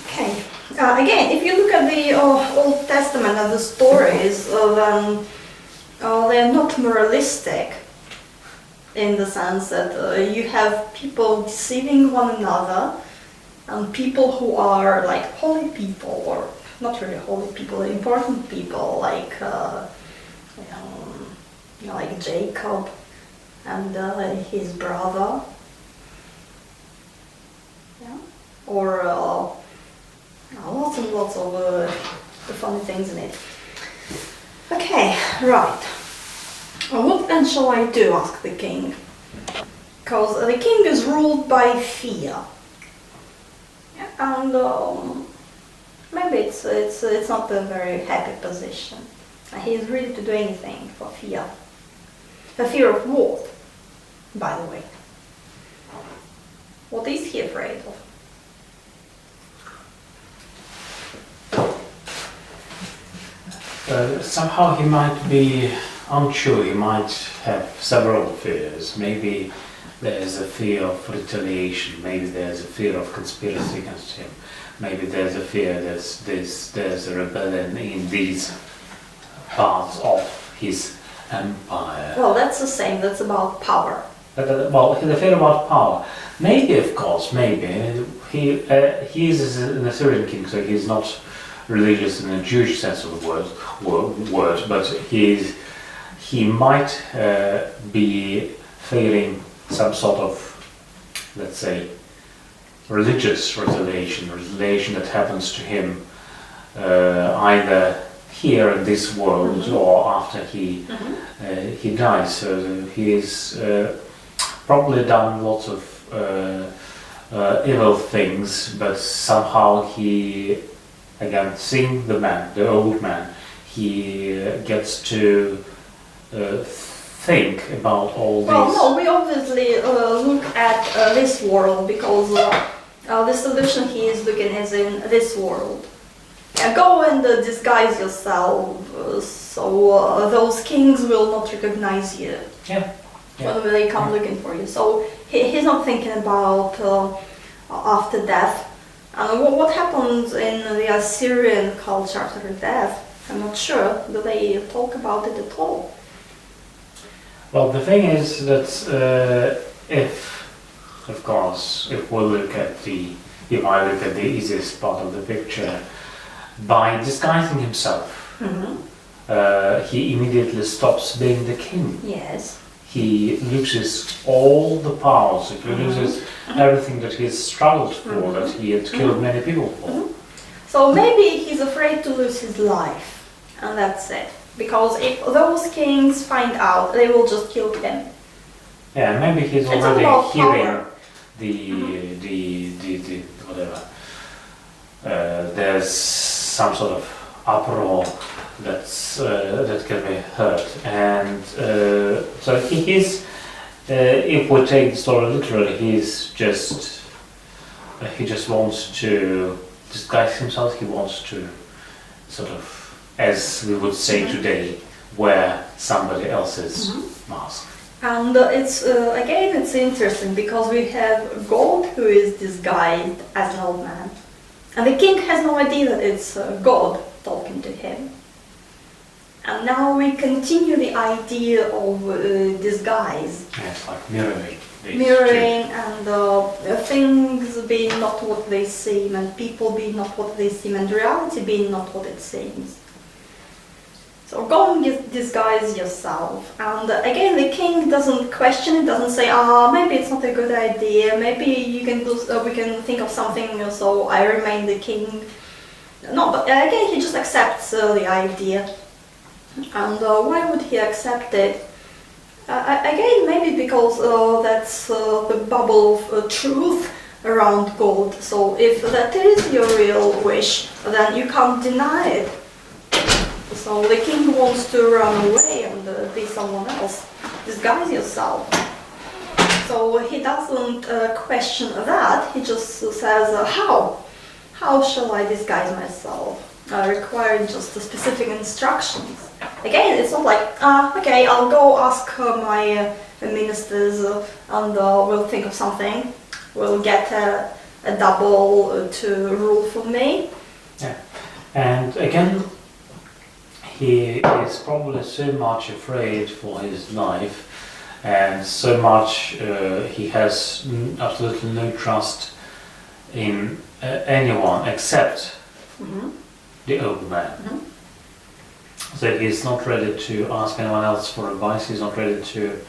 Okay. Again, if you look at the Old Testament and the stories, then they're not moralistic. In the sense that you have people deceiving one another, and people who are like holy people, or not really holy people, important people, like like Jacob and his brother, or lots and lots of funny things in it. Okay, right. What then shall I do? Asked the king. Because the king is ruled by fear. And maybe it's not a very happy position. He is ready to do anything for fear. A fear of what, by the way? What is he afraid of? Somehow he might be unsure, he might have several fears. Maybe there's a fear of retaliation, maybe there's a fear of conspiracy against him, maybe there's a fear that there's a rebellion in these parts of his empire. Well, that's the same, that's about power. Well, the fear about power. Maybe, of course, maybe. He is an Assyrian king, so he's not religious in a Jewish sense of the word, but he might be fearing some sort of, let's say, religious retaliation that happens to him either here in this world or after he dies. So he is probably done lots of evil things, but somehow he, again, seeing the old man, he gets to think about all Well, these? no, we obviously look at this world because the solution he is looking is in this world. Go and disguise yourself so those kings will not recognize you when they come looking for you. So he's not thinking about after death. What happens in the Assyrian culture after death? I'm not sure. Do they talk about it at all? Well, the thing is that if we look at if I look at the easiest part of the picture, by disguising himself, he immediately stops being the king. Yes. He loses all the powers. He loses everything that he's struggled for, that he had killed many people for. So maybe he's afraid to lose his life, and that's it. Because if those kings find out, they will just kill him. Yeah, maybe he's It's already about hearing power. the whatever. There's some sort of uproar that can be heard, and so he is. If we take the story literally, he just wants to disguise himself. He wants to sort of, as we would say today, wear somebody else's mask. And it's interesting because we have God who is disguised as an old man. And the king has no idea that it's God talking to him. And now we continue the idea of disguise. Yeah, it's like mirroring. Mirroring and things being not what they seem, and people being not what they seem, and reality being not what it seems. So go and disguise yourself. And again, the king doesn't question it, doesn't say, maybe it's not a good idea, maybe you can do, we can think of something, so I remain the king. No, but again, he just accepts the idea. And why would he accept it? Again, maybe because that's the bubble of truth around God. So if that is your real wish, then you can't deny it. So the king wants to run away and be someone else. Disguise yourself. So he doesn't question that. He just says, how? How shall I disguise myself? Requiring just the specific instructions. Again, it's not like, okay, I'll go ask my ministers and we'll think of something. We'll get a double to rule for me. Yeah, and again, he is probably so much afraid for his life, and so much he has absolutely no trust in anyone except the old man. So he's not ready to ask anyone else for advice. He's not ready to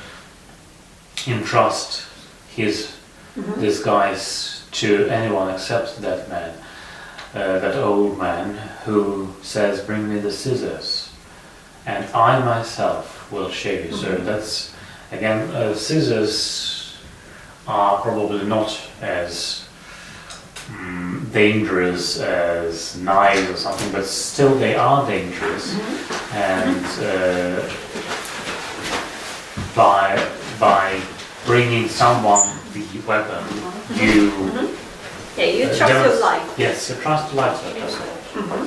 entrust his disguise to anyone except that man, that old man who says, "Bring me the scissors, and I myself will shave you." So that's, again, scissors are probably not as dangerous as knives or something, but still they are dangerous. And by bringing someone the weapon, you you trust your life. Yes, you trust your life. So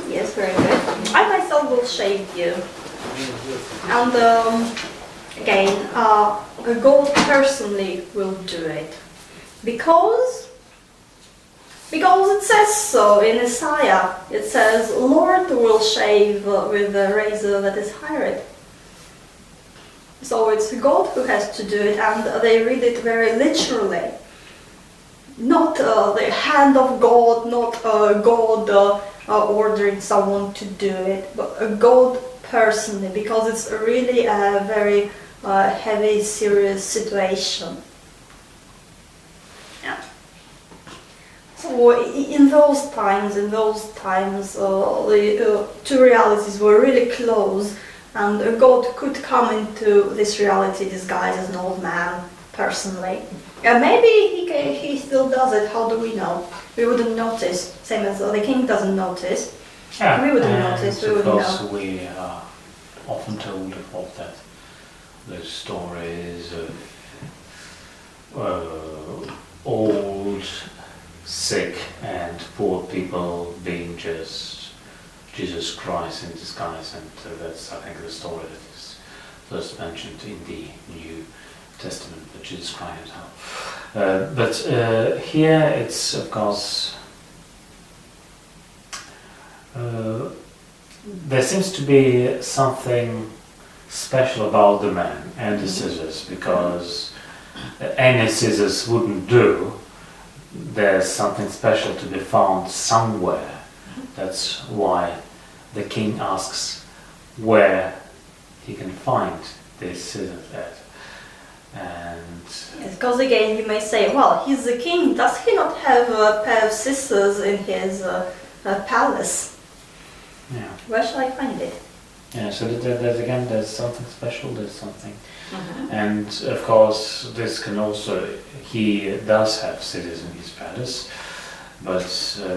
Yes, very good. I myself will shave you. And again, God personally will do it. Because it says so in Isaiah. It says, Lord will shave with a razor that is hired. So it's God who has to do it, and they read it very literally. Not the hand of God, not God ordering someone to do it, but God personally, because it's really a very heavy, serious situation. Yeah. So in those times, the two realities were really close, and God could come into this reality disguised as an old man personally. And maybe he still does it. How do we know? We wouldn't notice. Same as the king doesn't notice. yeah, We wouldn't notice. We wouldn't know. we are often told of that those stories of old, sick and poor people being just Jesus Christ in disguise, and that's, I think, the story that is first mentioned in the New Testament, but Jesus Christ himself. But here it's, of course, there seems to be something special about the man and the scissors, because any scissors wouldn't do. There's something special to be found somewhere. That's why the king asks where he can find this scissors at. And yes, because again you may say, well, he's the king, does he not have a pair of scissors in his palace? yeah, Where shall I find it? yeah. So there's again, there's something special. There's something, and of course, this can also, he does have scissors in his palace, but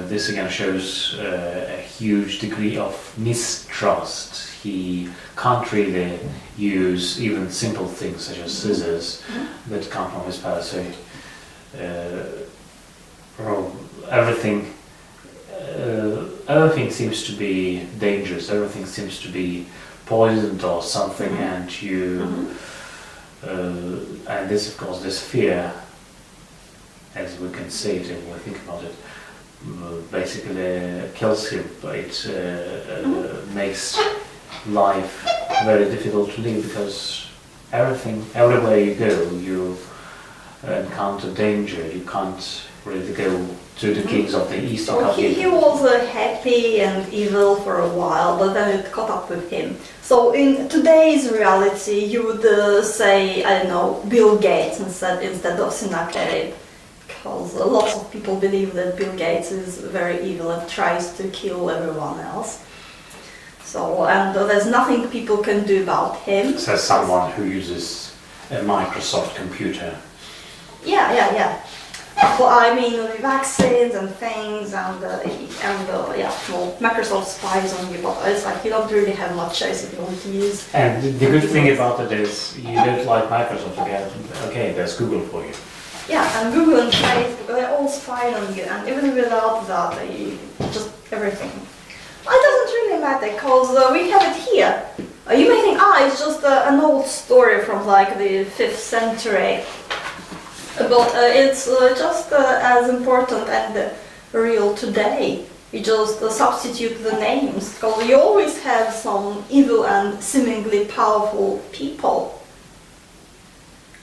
this again shows a huge degree of mistrust. He can't really use even simple things such as scissors that come from his palace. So everything seems to be dangerous. Everything seems to be poisoned or something, and you and this, of course, this fear, as we can see it if we think about it, basically kills him. It makes life very difficult to live, because everywhere you go, you encounter danger. You can't really go to the kings of the east. So he was happy and evil for a while, but then it caught up with him. So in today's reality, you would say, I don't know, Bill Gates instead of Sennacherib, because lots of people believe that Bill Gates is very evil and tries to kill everyone else. So, and there's nothing people can do about him. Says someone who uses a Microsoft computer. Yeah. Well, I mean, the vaccines and things, and well, Microsoft spies on you, but it's like you don't really have much choice if you want to use. And the good thing about it is, you don't like Microsoft, okay, there's Google for you. Yeah, and Google and Facebook, they're all spying on you, and even without that, just everything. It doesn't really matter, because we have it here. You may think, it's just an old story from like the 5th century. But it's just as important and real today. You just substitute the names, because you always have some evil and seemingly powerful people.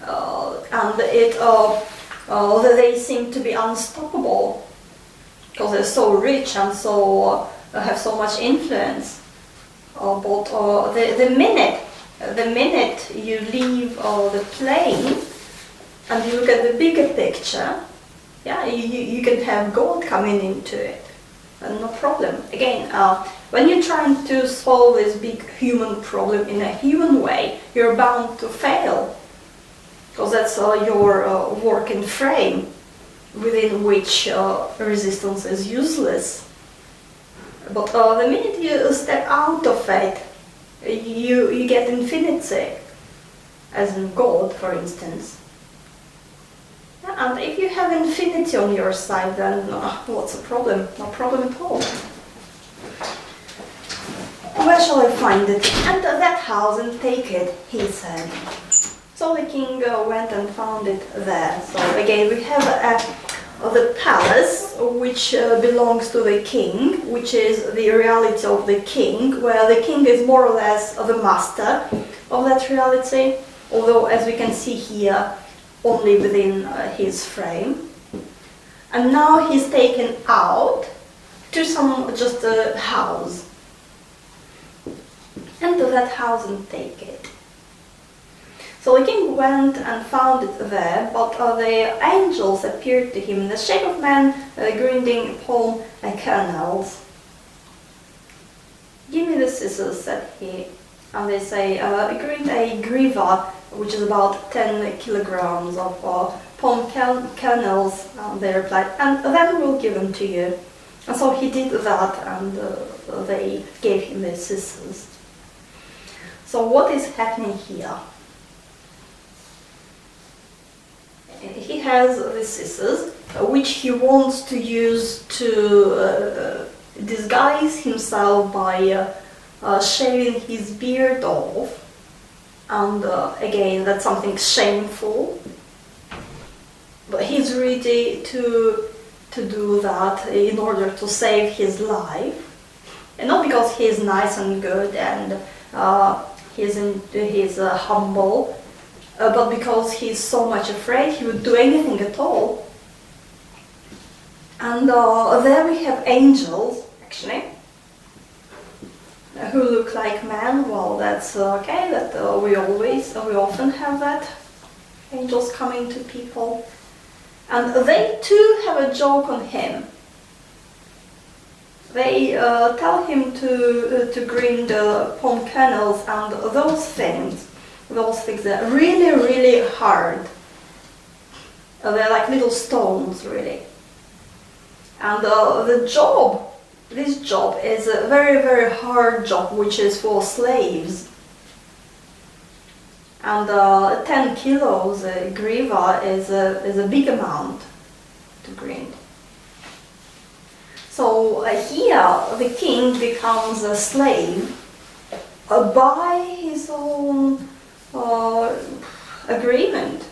And they seem to be unstoppable, because they're so rich and so have so much influence. But the minute you leave the plane and you look at the bigger picture, you can have God coming into it, and no problem. Again, when you're trying to solve this big human problem in a human way, you're bound to fail, because that's your working frame within which resistance is useless. But the minute you step out of it, you get infinity, as in God, for instance. And if you have infinity on your side, then what's the problem? No problem at all. Where shall I find it? Enter that house and take it, he said. So the king went and found it there. So again, we have the palace, which belongs to the king, which is the reality of the king, where the king is more or less the master of that reality, although, as we can see here, only within his frame. And now he's taken out to just a house. Enter that house and take it. So the king went and found it there, but the angels appeared to him in the shape of men grinding palm kernels. Give me the scissors, said he. And they say, grind a griva, which is about 10 kilograms of palm kernels, they replied, and then we'll give them to you. And so he did that, and they gave him the scissors. So what is happening here? he has the scissors, which he wants to use to disguise himself by shaving his beard off. And again, that's something shameful. But he's ready to do that in order to save his life. And not because he's nice and good and he's humble, but because he's so much afraid he would do anything at all. And there we have angels, actually, who look like men. Well, that's okay. That we often have that. Angels coming to people, and they too have a joke on him. They tell him to grind palm kernels and those things are really, really hard. They're like little stones, really. And this job is a very, very hard job, which is for slaves. And 10 kilos griva is a big amount to grind. So here the king becomes a slave by his own agreement.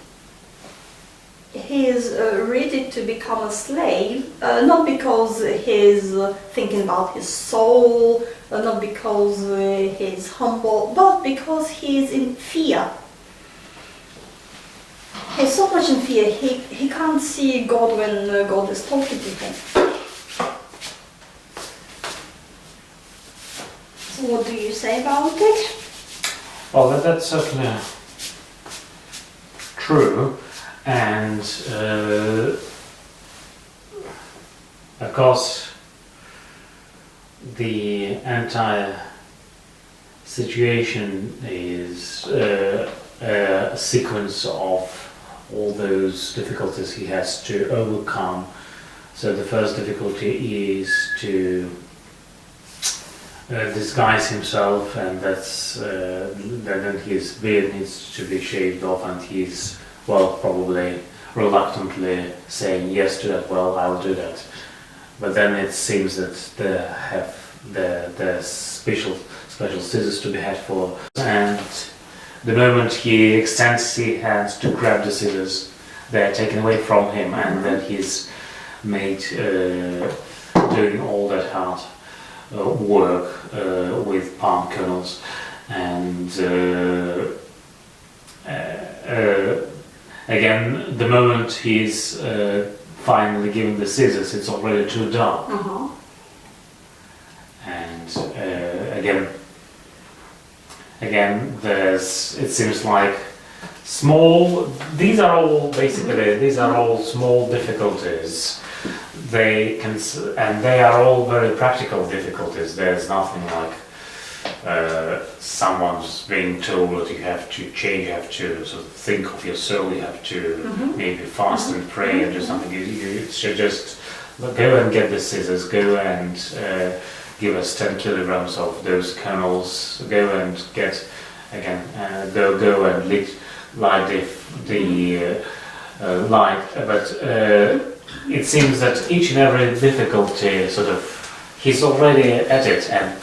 He is ready to become a slave, not because he's thinking about his soul, not because he's humble, but because he's in fear. He's so much in fear, he can't see God when God is talking to him. So what do you say about it? Well, that's certainly true. And of course, the entire situation is a sequence of all those difficulties he has to overcome. So the first difficulty is to disguise himself, and that's then his beard needs to be shaved off, and he's, well, probably reluctantly saying yes to that. Well, I'll do that. But then it seems that they have the special scissors to be had for, and the moment he extends his hands to grab the scissors, they're taken away from him, and then he's made doing all that hard work with palm kernels, and again, the moment he's finally given the scissors, it's already too dark. And again, there's, it seems like these are all small difficulties. They are all very practical difficulties. There's nothing like someone's being told that you have to change, you have to sort of think of your soul, you have to maybe fast and pray and do something. You should just go and get the scissors, go and give us 10 kilograms of those kernels, go and get, again, go and light the light. But it seems that each and every difficulty sort of, he's already at it, and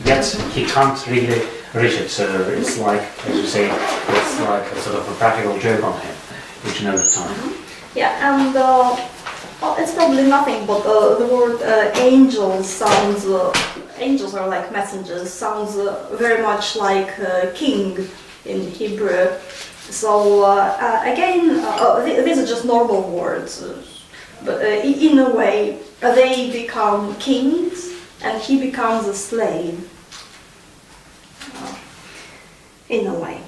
yet he can't really reach it. So it's like, as you say, it's like a sort of a practical joke on him each and every time. Yeah, and well, it's probably nothing, but the word angel sounds, angels are like messengers, sounds very much like king in Hebrew. So again, these are just normal words, but in a way they become kings and he becomes a slave, in a way.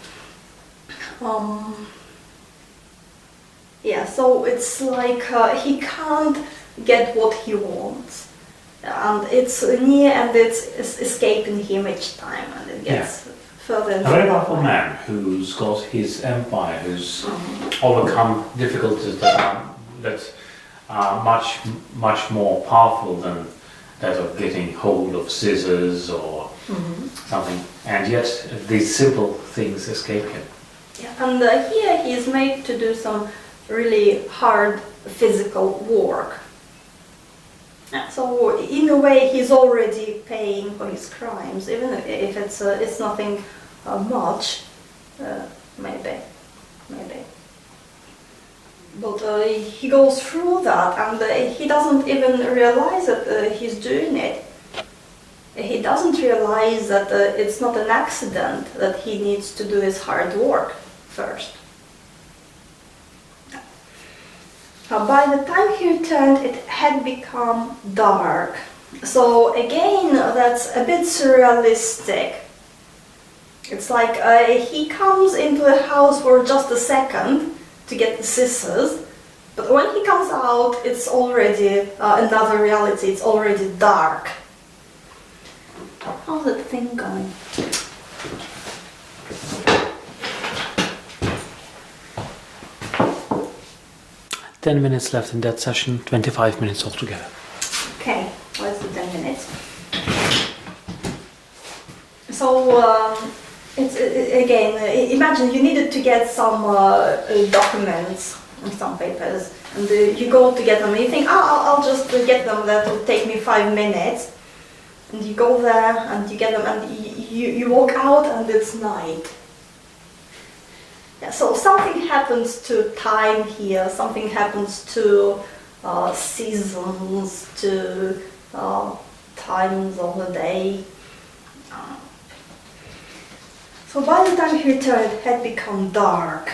Yeah, so it's like he can't get what he wants, and it's near and it's escaping him each time, and it gets further and further. A very powerful man who's got his empire, who's overcome difficulties that are much more powerful than that of getting hold of scissors or something, and yet these simple things escape him. And here he is made to do some really hard physical work. So in a way he's already paying for his crimes, even if it's nothing much, maybe. But he goes through that, and he doesn't even realize that he's doing it. He doesn't realize that it's not an accident, that he needs to do his hard work first. By the time he returned, it had become dark. So again, that's a bit surrealistic. It's like he comes into a house for just a second to get the scissors, but when he comes out, it's already another reality. It's already dark. How's that thing going? Ten minutes left in that session, 25 minutes altogether. Okay, let's do 10 minutes. So, again, imagine you needed to get some documents and some papers, and you go to get them, and you think, I'll just get them, that will take me 5 minutes. And you go there, and you get them, and you walk out, and it's night. Yeah, so something happens to time here, something happens to seasons, to times of the day. So by the time he returned, it had become dark.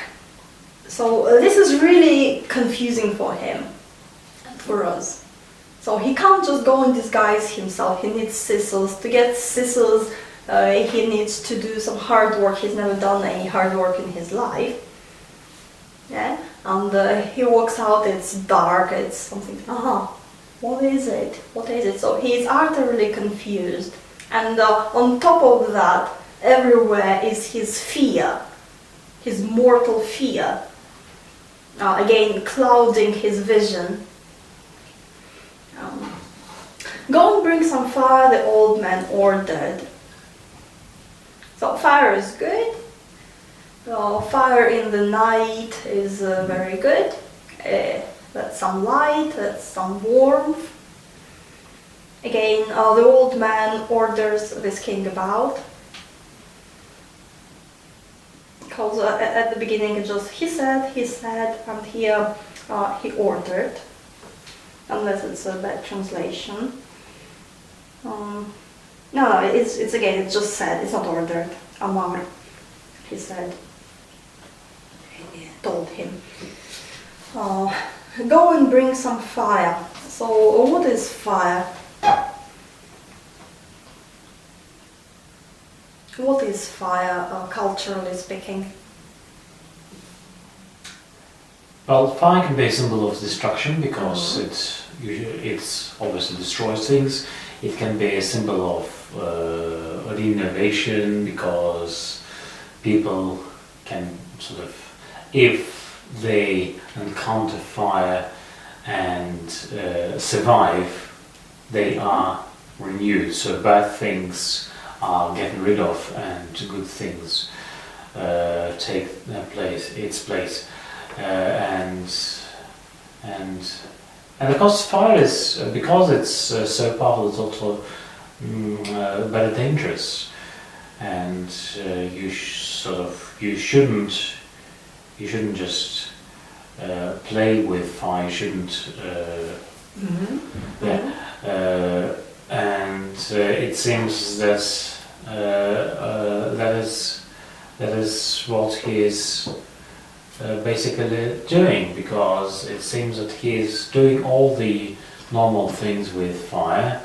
So this is really confusing for him and for us. So he can't just go and disguise himself. He needs scissors. To get scissors, he needs to do some hard work. He's never done any hard work in his life. Yeah, and he walks out. It's dark. It's something. What is it? What is it? So he is utterly confused. And on top of that, everywhere is his fear, his mortal fear. Again, clouding his vision. Go and bring some fire, the old man ordered. So fire is good. Fire in the night is very good. That's some light, that's some warmth. Again, the old man orders this king about. Because at the beginning it just he said, and here he ordered. Unless it's a bad translation. No, it's again, it's just said, it's not ordered. Amar, he said, he told him. Go and bring some fire. So what is fire? What is fire, culturally speaking? Well, fire can be a symbol of destruction because it's obviously destroys things. It can be a symbol of renovation because people can sort of, if they encounter fire and survive, they are renewed. So bad things are getting rid of and good things take its place. And because fire is, because it's so powerful, it's also very dangerous, and you shouldn't just play with fire. You shouldn't. And it seems that that is what he is basically doing, because it seems that he is doing all the normal things with fire,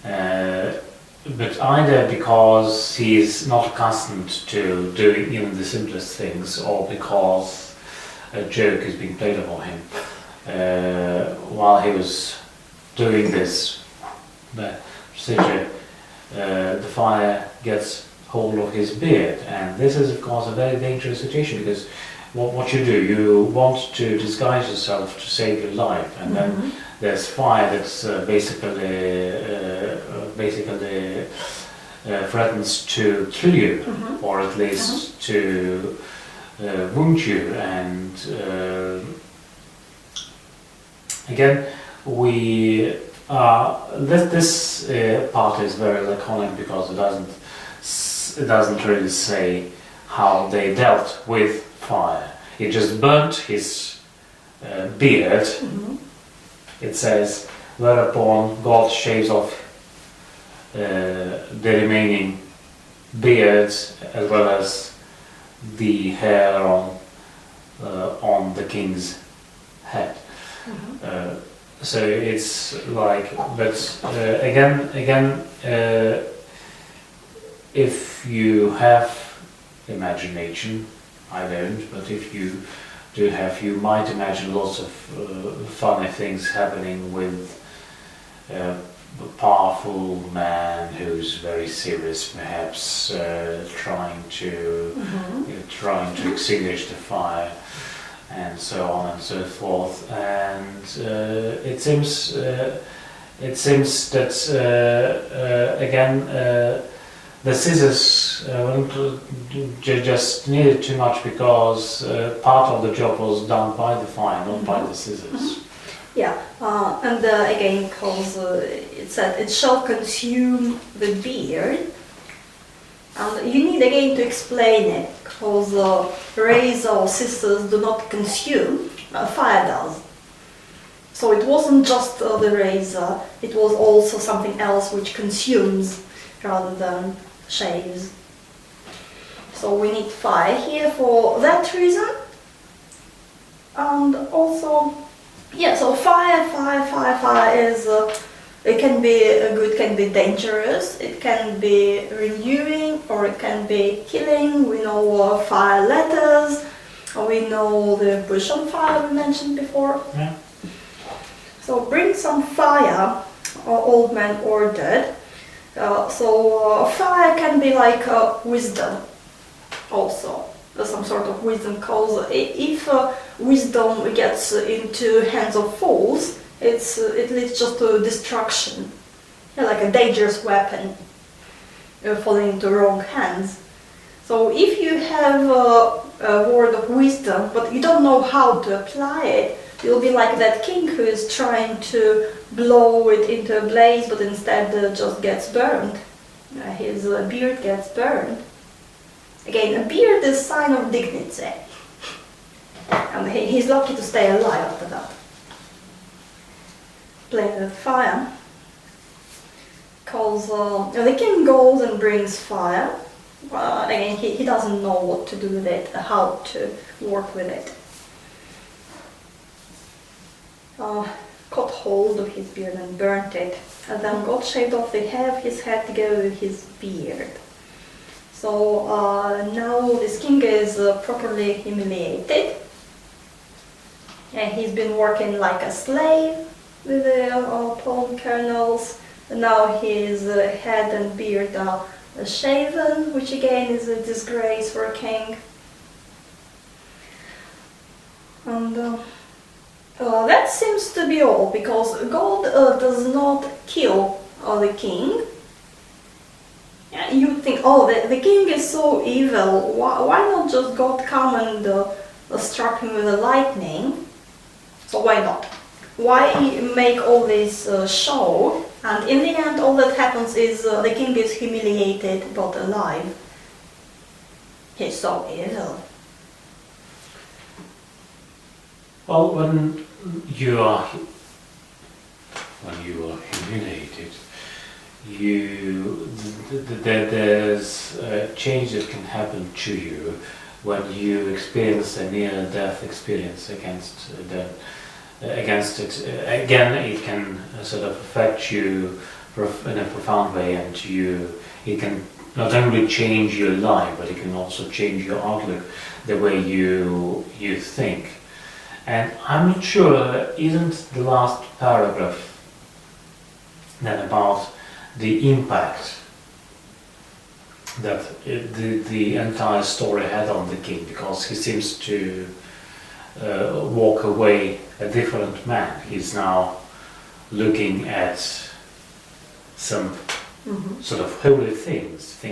but either because he is not accustomed to doing even the simplest things, or because a joke is being played upon him. While he was doing this procedure, the fire gets hold of his beard, and this is of course a very dangerous situation, because what you do, you want to disguise yourself to save your life, and then there's fire that's basically threatens to kill you, or at least to wound you. And again, this part is very laconic because it doesn't really say how they dealt with fire. It just burnt his beard. It says, whereupon God shaves off the remaining beard as well as the hair on the king's head. So it's like, but again, if you have imagination, I don't, but if you do have, you might imagine lots of funny things happening with a powerful man who's very serious, perhaps trying to extinguish the fire, and so on and so forth. And it seems that again the scissors just needed too much because part of the job was done by the fire, not by the scissors. Yeah, and again, because it said it shall consume the beard. And you need again to explain it, because razor or scissors do not consume, fire does. So it wasn't just the razor, it was also something else which consumes rather than shaves. So we need fire here for that reason. And also, yeah, so fire is, it can be good, can be dangerous, it can be renewing, or it can be killing. We know fire letters, we know the bush on fire we mentioned before. Yeah. So bring some fire, old man ordered. So fire can be like wisdom also, some sort of wisdom, because if wisdom gets into hands of fools, it leads just to destruction, like a dangerous weapon falling into wrong hands. So if you have a word of wisdom, but you don't know how to apply it, you'll be like that king who is trying to blow it into a blaze, but instead just gets burned. His beard gets burned. Again, a beard is a sign of dignity, and he's lucky to stay alive after that. Playing with fire, because the king goes and brings fire. Again, he doesn't know what to do with it, how to work with it. Caught hold of his beard and burnt it, and then God shaved off the hair of his head together with his beard. So now this king is properly humiliated. He's been working like a slave with the palm kernels. Now his head and beard are shaven, which again is a disgrace for a king. And that seems to be all, because God does not kill the king. You think, oh, the king is so evil, why not just God come and struck him with a lightning? So why not? Why make all this show? And in the end, all that happens is the king is humiliated but alive. He's so evil. Well, when you are humiliated, there's a change that can happen to you when you experience a near-death experience against it. Again, it can sort of affect you in a profound way, and it can not only change your life, but it can also change your outlook, the way you think. And I'm not sure, isn't the last paragraph then about the impact that the entire story had on the king, because he seems to walk away a different man. He's now looking at some sort of holy things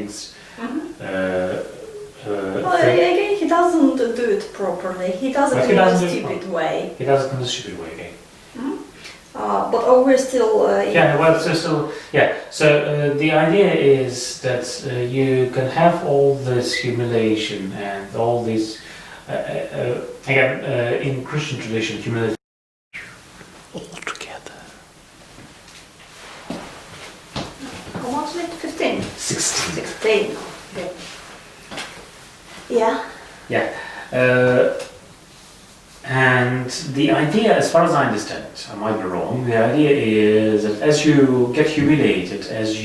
again, he doesn't do it properly. He does it in a stupid way. He does it in a stupid way again. But we're still... So the idea is that you can have all this humiliation and all this, again, in Christian tradition, humility all together. How much is it? 15? 16. 16. Okay. Yeah. Yeah. And the idea, as far as I understand it, I might be wrong, the idea is that as you get humiliated, as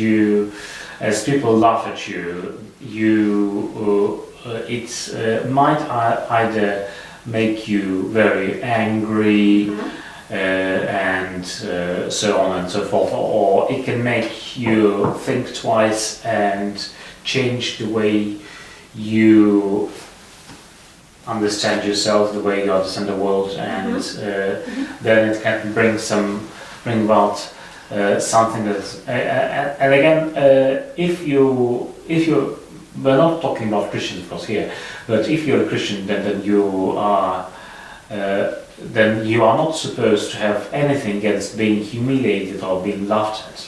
people laugh at you, it might either make you very angry and so on and so forth, or it can make you think twice and change the way you understand yourself, the way you understand the world, and then it can bring about something that. And again, if we're not talking about Christians, of course, here, but if you're a Christian, then you are not supposed to have anything against being humiliated or being laughed at.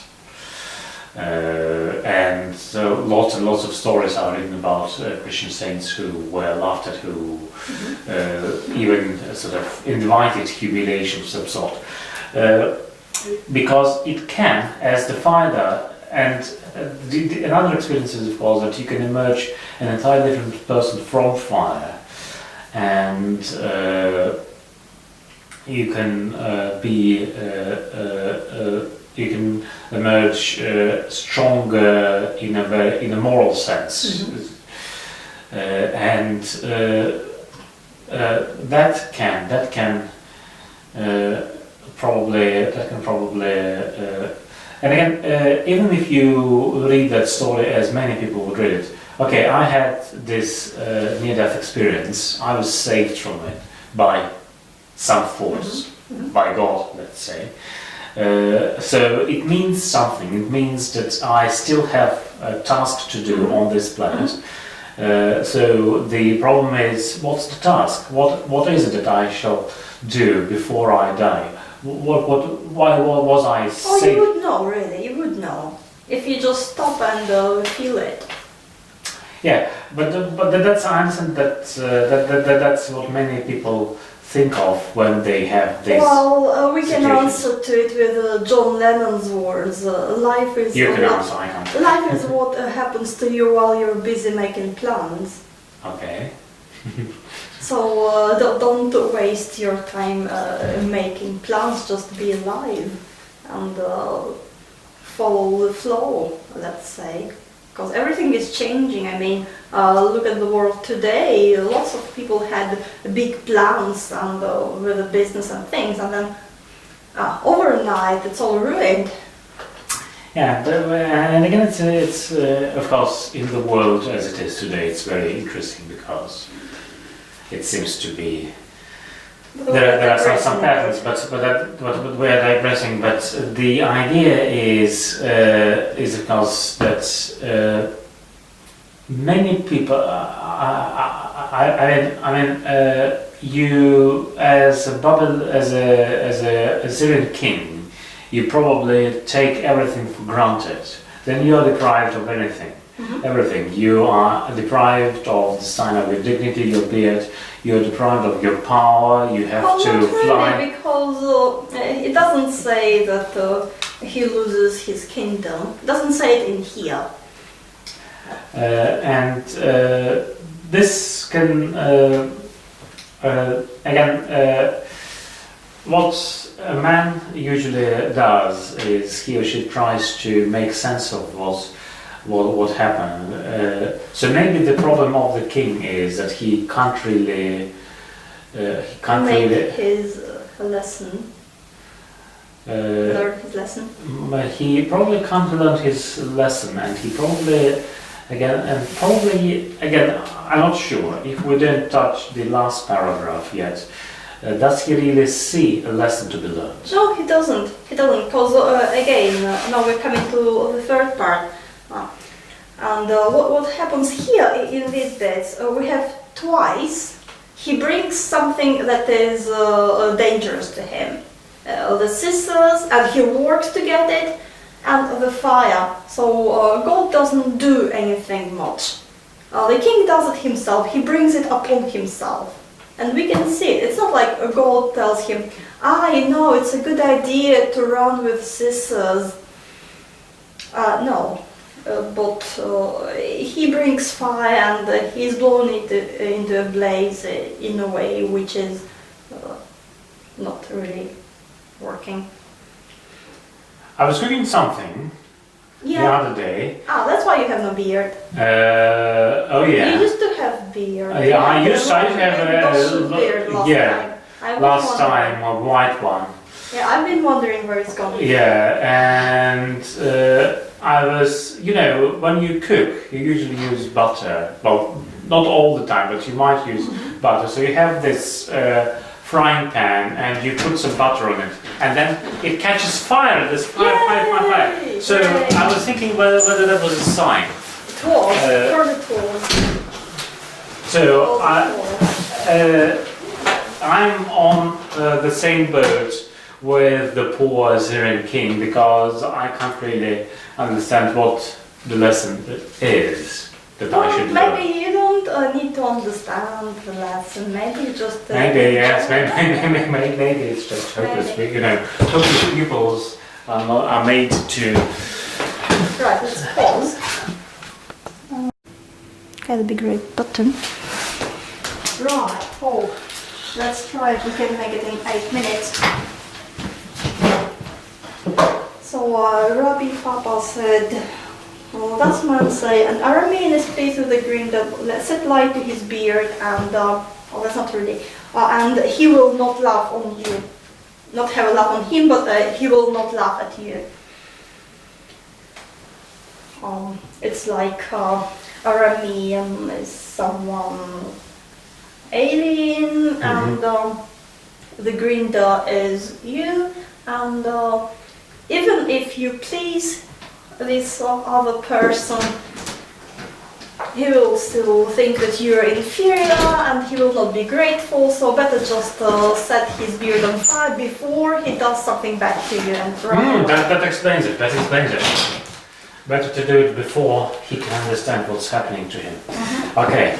And so lots and lots of stories are written about Christian saints who were laughed at, who even sort of invited humiliation of some sort. Because it can, as the fire, and another experience is, of course, that you can emerge an entirely different person from fire, and you can you can emerge stronger in a moral sense, and that can probably and again, even if you read that story as many people would read it, okay, I had this near-death experience, I was saved from it by some force, by God, let's say. So it means something. It means that I still have a task to do on this planet. So the problem is, what's the task? What is it that I shall do before I die? Why was I saved? Oh, you would know, really. You would know if you just stop and feel it. Yeah, but that's, I understand that's what many people think of when they have this. Well, we can situation. answer to it with John Lennon's words. Life is. You can answer, I can't. Life is what happens to you while you're busy making plans. Okay. So don't waste your time making plans. Just be alive and follow the flow. Let's say. Because everything is changing. I mean, look at the world today. Lots of people had big plans and with the business and things, and then overnight it's all ruined. Yeah, and again, it's of course in the world as it is today. It's very interesting because it seems to be. There are some patterns, but we are digressing. But the idea is of course that many people. You as a Assyrian king, you probably take everything for granted. Then you are deprived of anything. Everything. You are deprived of the sign of your dignity, your beard. You're deprived of your power. You have to fly. Really, because it doesn't say that he loses his kingdom. It doesn't say it in here. And this can again. What a man usually does is he or she tries to make sense of what happened. So maybe the problem of the king is that he can't really make his lesson. Learn his lesson. He probably can't learn his lesson, and he probably I'm not sure if we don't touch the last paragraph yet. Does he really see a lesson to be learned? No, he doesn't. He doesn't, because again, now we're coming to the third part. And what happens here in these bits, we have twice, he brings something that is dangerous to him. The scissors, and he works to get it, and the fire. So God doesn't do anything much. The king does it himself, he brings it upon himself. And we can see it. It's not like God tells him, you know, it's a good idea to run with scissors. No. But he brings fire and he's blown it into a blaze in a way which is not really working. I was cooking something the other day. That's why you have no beard. Oh yeah. You used to have beard. Yeah, I used to have beard last time a white one. Yeah, I've been wondering where it's gone. Yeah, and I was, you know, when you cook, you usually use butter. Well, not all the time, but you might use butter. So you have this frying pan and you put some butter on it, and then it catches fire. There's fire. So I was thinking whether that was a sign. It was. So I'm on the same boat with the poor Assyrian king, because I can't really understand what the lesson is that I should learn. Maybe you don't need to understand the lesson. Maybe just maybe it's just hopeless. You know, hopeless pupils are made to. Right, let's pause. Okay, the big red button. Right, let's try if we can make it in 8 minutes. So Rabbi Papa said, that man say, an Aramean is pleased with the green that set light to his beard, and that's not really, and he will not laugh on you, not have a laugh on him, but he will not laugh at you. It's like Aramean is someone alien, and the green is you, and even if you please this other person, he will still think that you are inferior and he will not be grateful, so better just set his beard on fire before he does something bad to you. And that explains it, Better to do it before he can understand what's happening to him. Okay.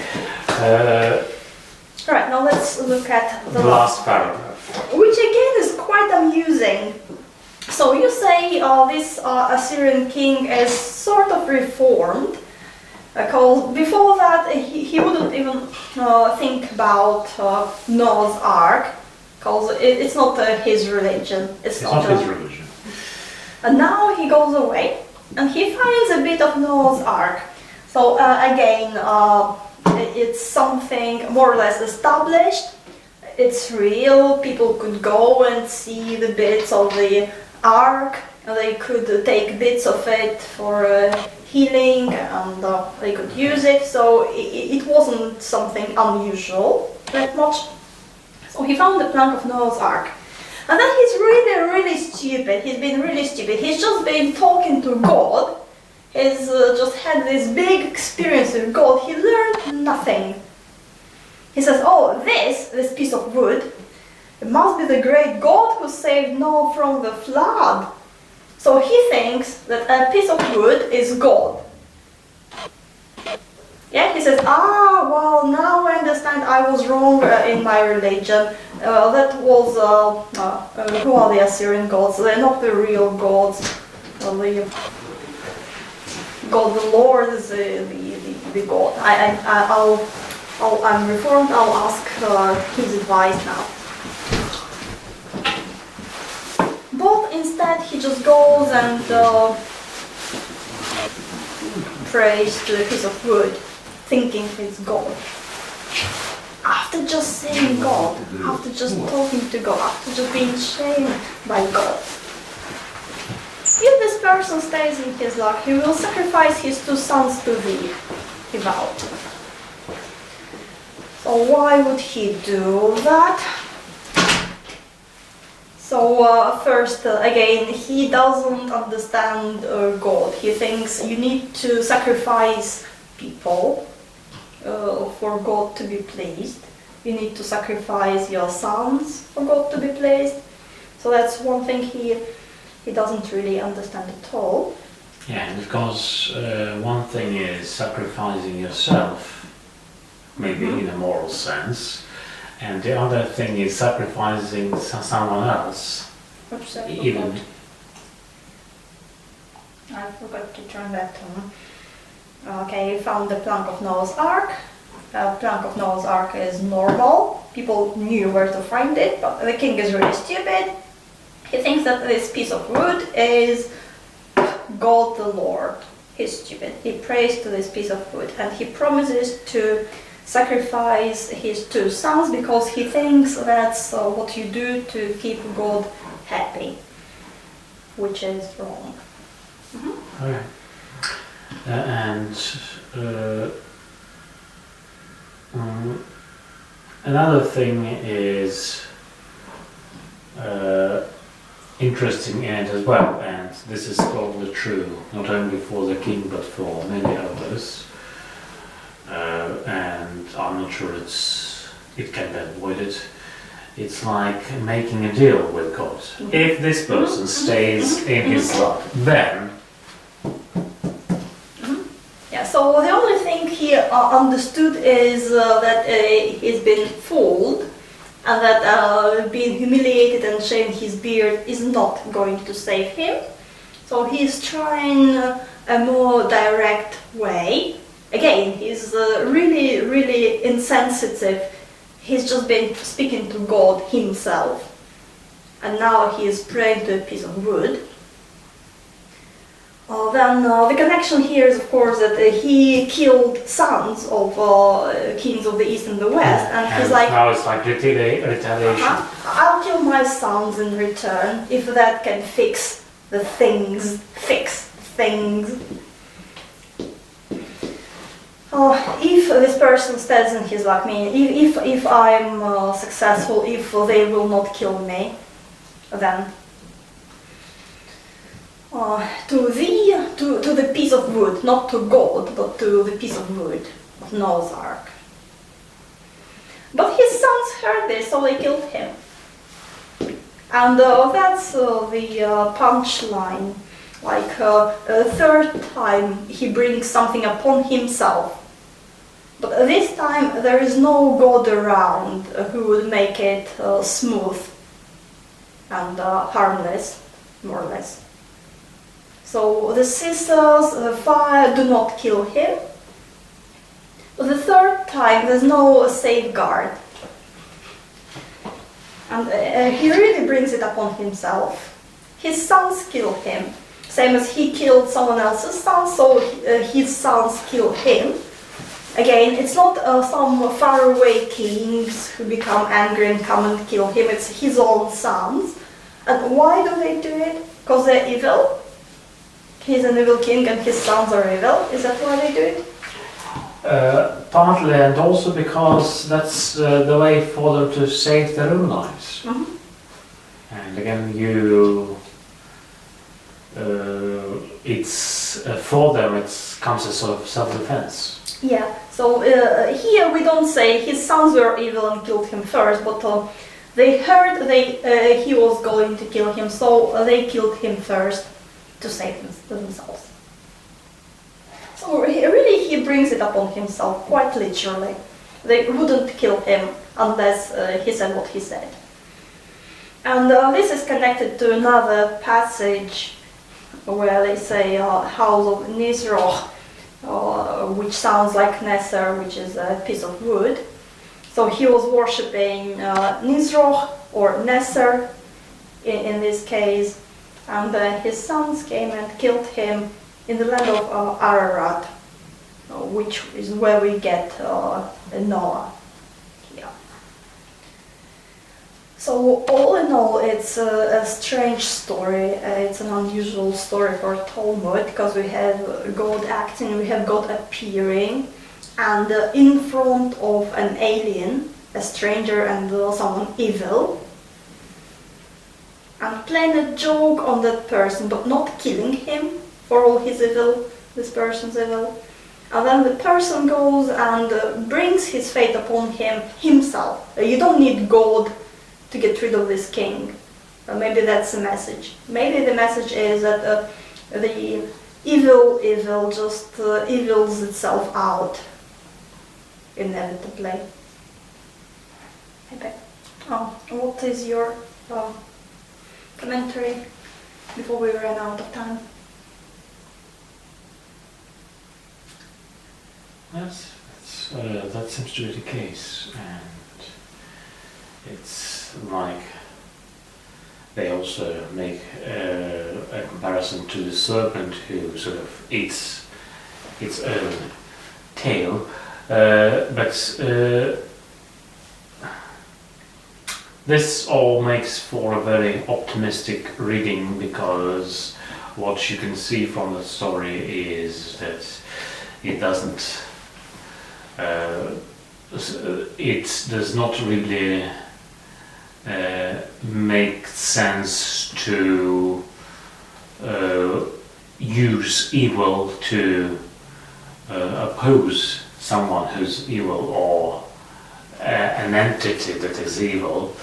Right, now let's look at the last paragraph. Which again is quite amusing. So you say this Assyrian king is sort of reformed, because before that he wouldn't even think about Noah's Ark, because it's not his religion. It's not his religion. And now he goes away and he finds a bit of Noah's Ark. So again, it's something more or less established. It's real. People could go and see the bits of the ark. They could take bits of it for healing, and they could use it. So it wasn't something unusual that much. So he found the plank of Noah's Ark. And then he's really stupid. He's been really stupid. He's just been talking to God. He's just had this big experience with God. He learned nothing. He says, oh, this piece of wood, it must be the great God who saved Noah from the flood. So he thinks that a piece of wood is God. Yeah, he says, well, now I understand I was wrong in my religion. That was, who are the Assyrian gods? They're not the real gods. God the Lord is the God. I'm reformed, I'll ask his advice now. But instead he just goes and prays to a piece of wood, thinking he's God. After just saying God, after just talking to God, after just being shamed by God. If this person stays in his luck, he will sacrifice his 2 sons to thee, he vowed. So why would he do that? So first, again, he doesn't understand God. He thinks you need to sacrifice people for God to be pleased. You need to sacrifice your sons for God to be pleased. So that's one thing he doesn't really understand at all. Yeah, and of course, one thing is sacrificing yourself, maybe in a moral sense, and the other thing is sacrificing someone else. Oops, I forgot to turn that on. Okay, you found the plank of Noah's Ark. Plank of Noah's Ark is normal. People knew where to find it, but the king is really stupid. He thinks that this piece of wood is God the Lord. He's stupid. He prays to this piece of wood and he promises to sacrifice his two sons because he thinks that's what you do to keep God happy, which is wrong. Mm-hmm. Okay. Another thing is interesting in it as well, and this is probably true not only for the king but for many others, and I'm not sure it can be avoided. It's like making a deal with God. Mm-hmm. If this person stays in his life, then so the only thing he understood is that he's been fooled and that being humiliated and shaving his beard is not going to save him. So he's trying a more direct way. Again, he's really, really insensitive. He's just been speaking to God himself. And now he is praying to a piece of wood. Then the connection here is, of course, that he killed sons of kings of the east and the west, and he's like, now it's like retaliation. I'll kill my sons in return if that can fix things. If this person stays in his life, if I'm successful, if they will not kill me, then to the piece of wood, not to God, but to the piece of wood of Noah's Ark. But his sons heard this, so they killed him. And that's the punchline. Like a third time he brings something upon himself. But this time there is no God around who would make it smooth and harmless, more or less. So the sisters, the fire, do not kill him. But the third time there's no safeguard. And he really brings it upon himself. His sons kill him. Same as he killed someone else's sons, so his sons kill him. Again, it's not some faraway kings who become angry and come and kill him, it's his own sons. And why do they do it? Because they're evil? He's an evil king and his sons are evil? Is that why they do it? Partly, and also because that's the way for them to save their own lives. Mm-hmm. And again, it's for them it comes as sort of self-defense. Yeah, so here we don't say his sons were evil and killed him first, but they heard he was going to kill him, so they killed him first to save themselves. So really he brings it upon himself, quite literally. They wouldn't kill him unless he said what he said. And this is connected to another passage where they say house of Nisroch, which sounds like Nesser, which is a piece of wood. So he was worshipping Nisroch or Nesser in this case, and his sons came and killed him in the land of Ararat, which is where we get Noah here. So all in all, it's a strange story. It's an unusual story for Talmud, because we have God acting, we have God appearing, and in front of an alien, a stranger and someone evil. and playing a joke on that person, but not killing him for all his evil, this person's evil. And then the person goes and brings his fate upon himself. You don't need God to get rid of this king. Maybe that's the message. Maybe the message is that the evil just evils itself out inevitably. Okay. What is your commentary before we run out of time? Yes, that seems to be the case, and it's like they also make a comparison to the serpent who sort of eats its own tail, but this all makes for a very optimistic reading, because what you can see from the story is that it doesn't it does not really make sense to use evil to oppose someone who's evil, or an entity that is evil,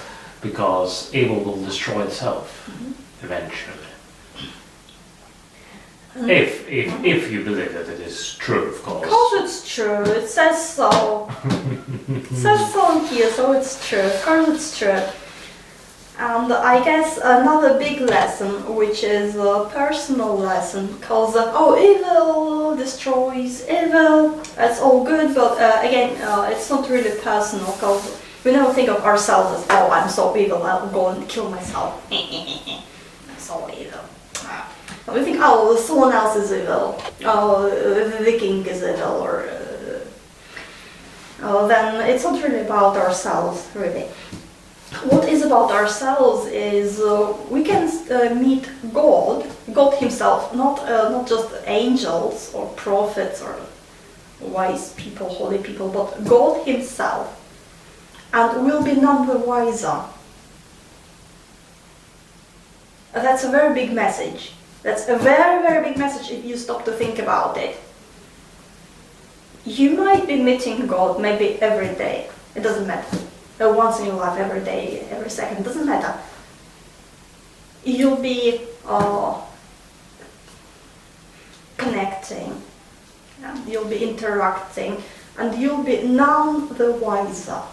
because evil will destroy itself eventually. If you believe that it is true, of course. Of course it's true, it says so. It says so here, so it's true. Of course it's true. And I guess another big lesson, which is a personal lesson, because evil destroys evil, that's all good, but again, it's not really personal, because we never think of ourselves as, I'm so evil, I'll go and kill myself. I'm so evil. We think, someone else is evil, the king is evil, or then it's not really about ourselves, really. What is about ourselves is we can meet God himself, not just angels or prophets or wise people, holy people, but God himself, and we'll be none the wiser. That's a very big message. That's a very, very big message if you stop to think about it. You might be meeting God maybe every day. It doesn't matter. Once in your life, every day, every second, doesn't matter. You'll be connecting, you'll be interacting, and you'll be none the wiser.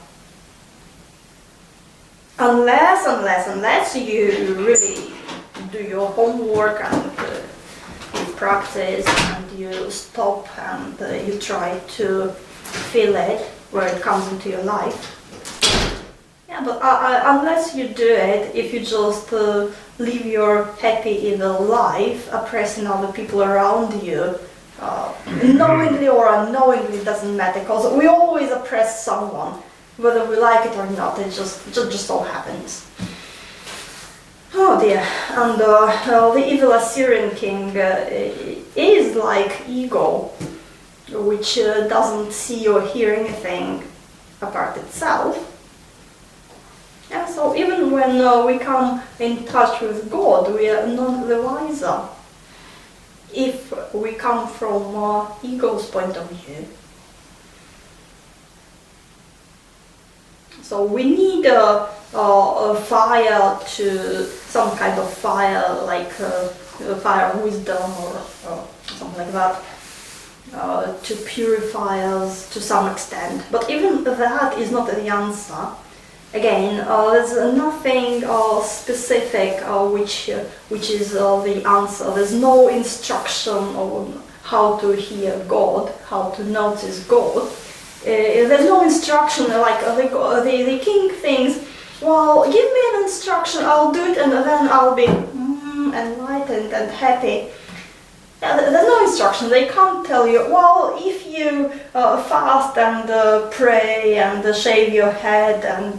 Unless you really do your homework and you practice and you stop and you try to feel it where it comes into your life. Yeah, but unless you do it, if you just live your happy evil life, oppressing other people around you, knowingly or unknowingly, it doesn't matter, because we always oppress someone, whether we like it or not. It just so happens. Oh dear. And the evil Assyrian king is like ego, which doesn't see or hear anything apart itself. Yeah, so even when we come in touch with God, we are none the wiser if we come from ego's point of view. So we need a fire, to some kind of fire, like fire of wisdom or something like that, to purify us to some extent. But even that is not the answer. Again, there's nothing specific which is the answer. There's no instruction on how to hear God, how to notice God. There's no instruction like the king thinks, well, give me an instruction, I'll do it, and then I'll be enlightened and happy. There's no instruction. They can't tell you, well, if you fast and pray and shave your head and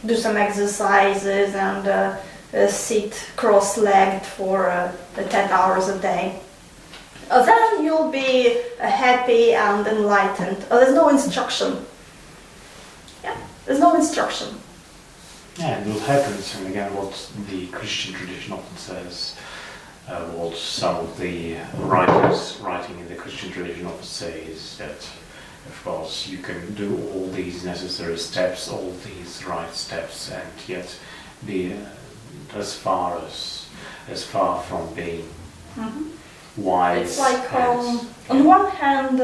do some exercises and sit cross-legged for 10 hours a day, then you'll be happy and enlightened. There's no instruction. Yeah, there's no instruction. Yeah, and what happens, and again, what the Christian tradition often says, what some of the writers writing in the Christian tradition often say is that, of course, you can do all these necessary steps, all these right steps, and yet be as far from being wise. It's like, on one hand,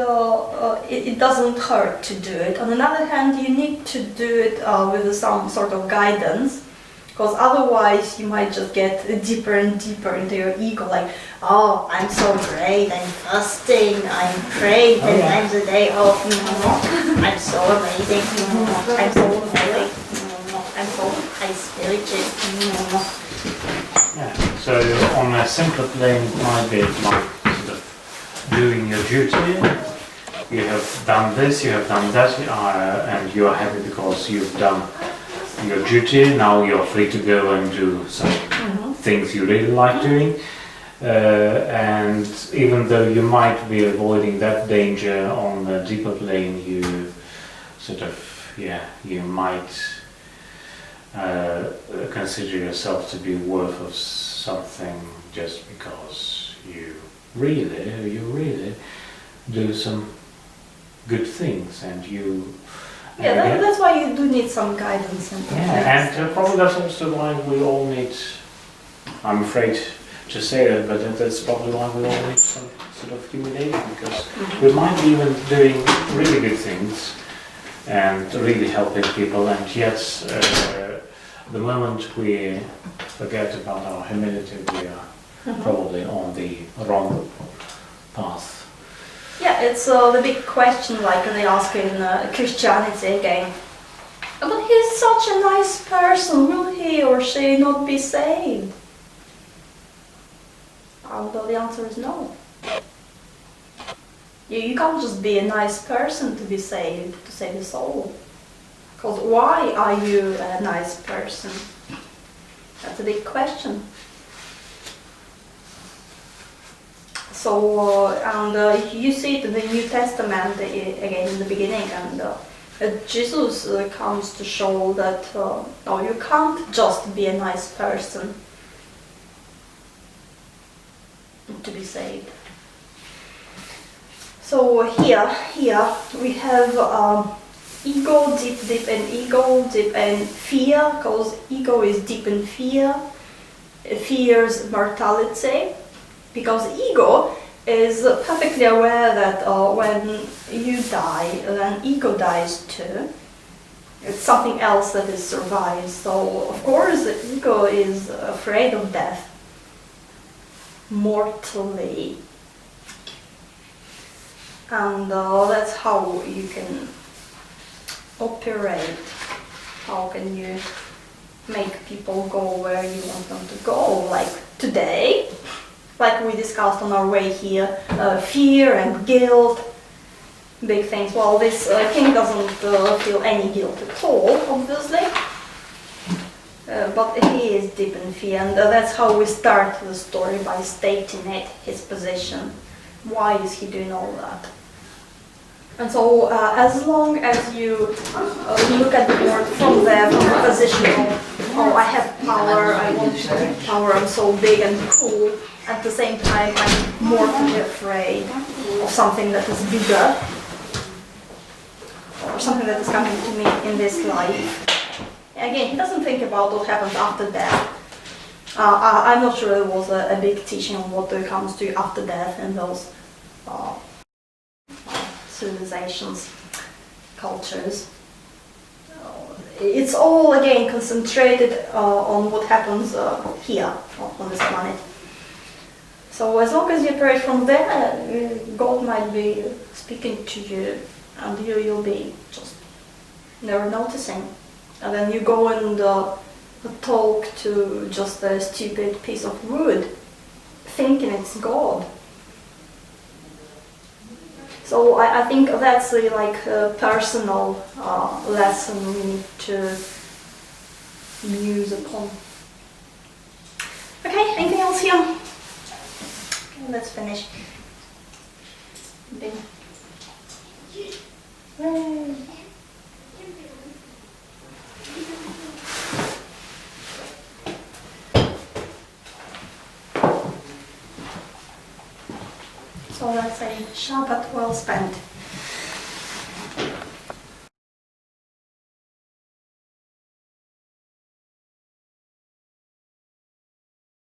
it doesn't hurt to do it. On another hand, you need to do it with some sort of guidance, because otherwise you might just get deeper and deeper into your ego, like, oh, I'm so great, I'm fasting, I'm praying 10 times a day, oh, I'm so amazing, I'm so holy, I'm so high spiritual. Yeah, so on a simpler plane it might be like sort of doing your duty. You have done this, you have done that, and you are happy because you've done your duty. Now you're free to go and do some things you really like doing. And even though you might be avoiding that danger on a deeper plane, you sort of, you might consider yourself to be worth of something just because you really do some good things, and you that's why you do need some guidance and probably that's also why we all need, I'm afraid to say that, but that's probably why we all need some sort of humility, because we might be even doing really good things and really helping people, and yet the moment we forget about our humility, we are probably on the wrong path. Yeah, it's the big question, like they ask in Christianity again. But he's such a nice person, will he or she not be saved? Although the answer is no. You can't just be a nice person to be saved, to save your soul. Because why are you a nice person? That's a big question. So, and you see it in the New Testament again in the beginning, and Jesus comes to show that no, you can't just be a nice person to be saved. So here we have ego, deep and fear, because ego is deep in fear, fears mortality, because ego is perfectly aware that when you die, then ego dies too. It's something else that is survives. So of course the ego is afraid of death mortally. And that's how you can operate. How can you make people go where you want them to go? Like today, like we discussed on our way here, fear and guilt, big things. Well, this king doesn't feel any guilt at all, obviously, but he is deep in fear, and that's how we start the story, by stating it, his position. Why is he doing all that? And so, as long as you look at the world from there, from the position of, oh, I have power, I want to keep power, I'm so big and cool, at the same time I'm mortally afraid of something that is bigger, or something that is coming to me in this life. Again, he doesn't think about what happens after death. I'm not sure there was a big teaching on what comes to after death in those civilizations, cultures. It's all again concentrated on what happens here on this planet. So as long as you operate from there, God might be speaking to you, and you'll be just never noticing. And then you go and talk to just a stupid piece of wood, thinking it's God. So I think that's a personal lesson we need to muse upon. Okay, anything else here? Okay, let's finish. Yay. So let's say Shabbat well spent.